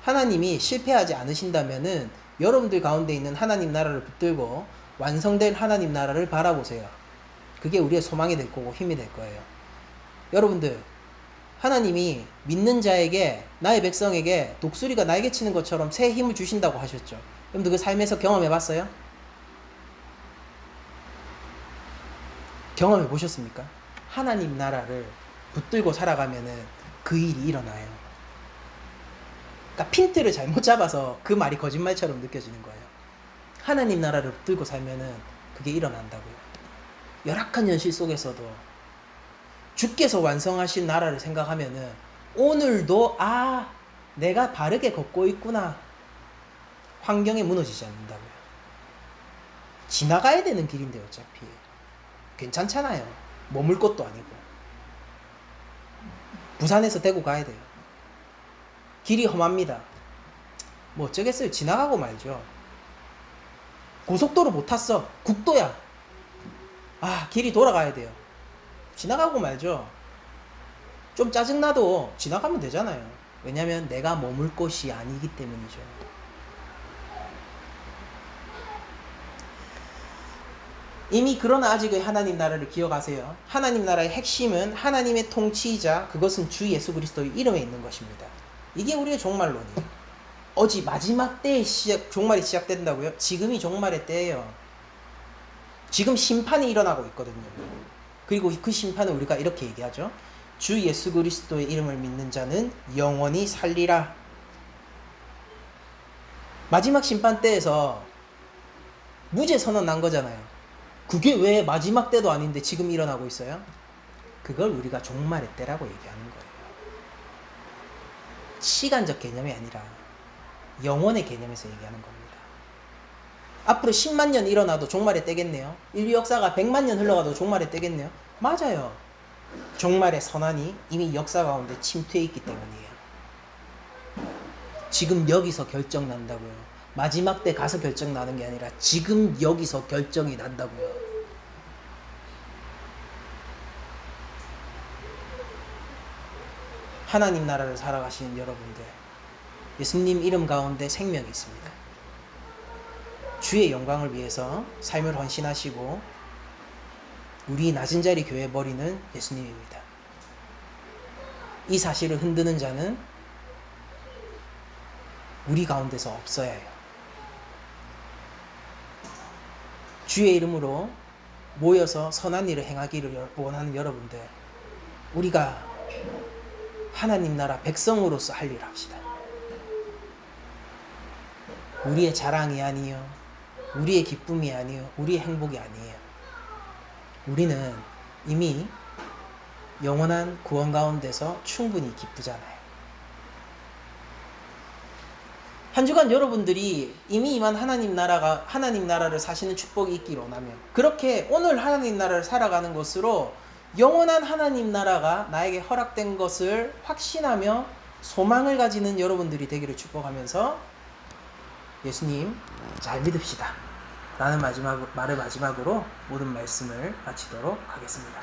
하나님이 실패하지 않으신다면은 여러분들 가운데 있는 하나님 나라를 붙들고 완성될 하나님 나라를 바라보세요. 그게 우리의 소망이 될 거고 힘이 될 거예요. 여러분들, 하나님이 믿는 자에게, 나의 백성에게 독수리가 날개 치는 것처럼 새 힘을 주신다고 하셨죠. 여러분들 그 삶에서 경험해 봤어요? 경험해 보셨습니까? 하나님 나라를 붙들고 살아가면은 그 일이 일어나요. 그러니까 핀트를 잘못 잡아서 그 말이 거짓말처럼 느껴지는 거예요. 하나님 나라를 붙들고 살면은 그게 일어난다고요. 열악한 현실 속에서도 주께서 완성하신 나라를 생각하면은 오늘도 내가 바르게 걷고 있구나. 환경에 무너지지 않는다고요. 지나가야 되는 길인데 어차피 괜찮잖아요. 머물 것도 아니고. 부산에서 대구 가야 돼요. 길이 험합니다. 뭐 어쩌겠어요. 지나가고 말죠. 고속도로 못 탔어. 국도야. 길이 돌아가야 돼요. 지나가고 말죠. 좀 짜증나도 지나가면 되잖아요. 왜냐면 내가 머물 곳이 아니기 때문이죠. 이미 그러나 아직의 하나님 나라를 기억하세요. 하나님 나라의 핵심은 하나님의 통치이자 그것은 주 예수 그리스도의 이름에 있는 것입니다. 이게 우리의 종말론이에요. 마지막 때에 종말이 시작된다고요? 지금이 종말의 때예요. 지금 심판이 일어나고 있거든요. 그리고 그 심판은 우리가 이렇게 얘기하죠. 주 예수 그리스도의 이름을 믿는 자는 영원히 살리라. 마지막 심판 때에서 무죄 선언 난 거잖아요. 그게 왜 마지막 때도 아닌데 지금 일어나고 있어요? 그걸 우리가 종말의 때라고 얘기하는 거예요. 시간적 개념이 아니라 영원의 개념에서 얘기하는 겁니다. 앞으로 10만 년 일어나도 종말의 때겠네요. 인류 역사가 100만 년 흘러가도 종말의 때겠네요. 맞아요. 종말의 선언이 이미 역사 가운데 침투해 있기 때문이에요. 지금 여기서 결정 난다고요. 마지막 때 가서 결정 나는 게 아니라 지금 여기서 결정이 난다고요. 하나님 나라를 살아가시는 여러분들, 예수님 이름 가운데 생명이 있습니다. 주의 영광을 위해서 삶을 헌신하시고 우리 낮은 자리 교회 머리는 예수님입니다. 이 사실을 흔드는 자는 우리 가운데서 없어야 해요. 주의 이름으로 모여서 선한 일을 행하기를 원하는 여러분들, 우리가 하나님 나라 백성으로서 할 일을 합시다. 우리의 자랑이 아니요, 우리의 기쁨이 아니요, 우리의 행복이 아니에요. 우리는 이미 영원한 구원 가운데서 충분히 기쁘잖아요. 한 주간 여러분들이 이미 임한 하나님 나라를 사시는 축복이 있기를 원하며, 그렇게 오늘 하나님 나라를 살아가는 것으로 영원한 하나님 나라가 나에게 허락된 것을 확신하며 소망을 가지는 여러분들이 되기를 축복하면서 예수님 잘 믿읍시다 라는 말을 마지막으로 모든 말씀을 마치도록 하겠습니다.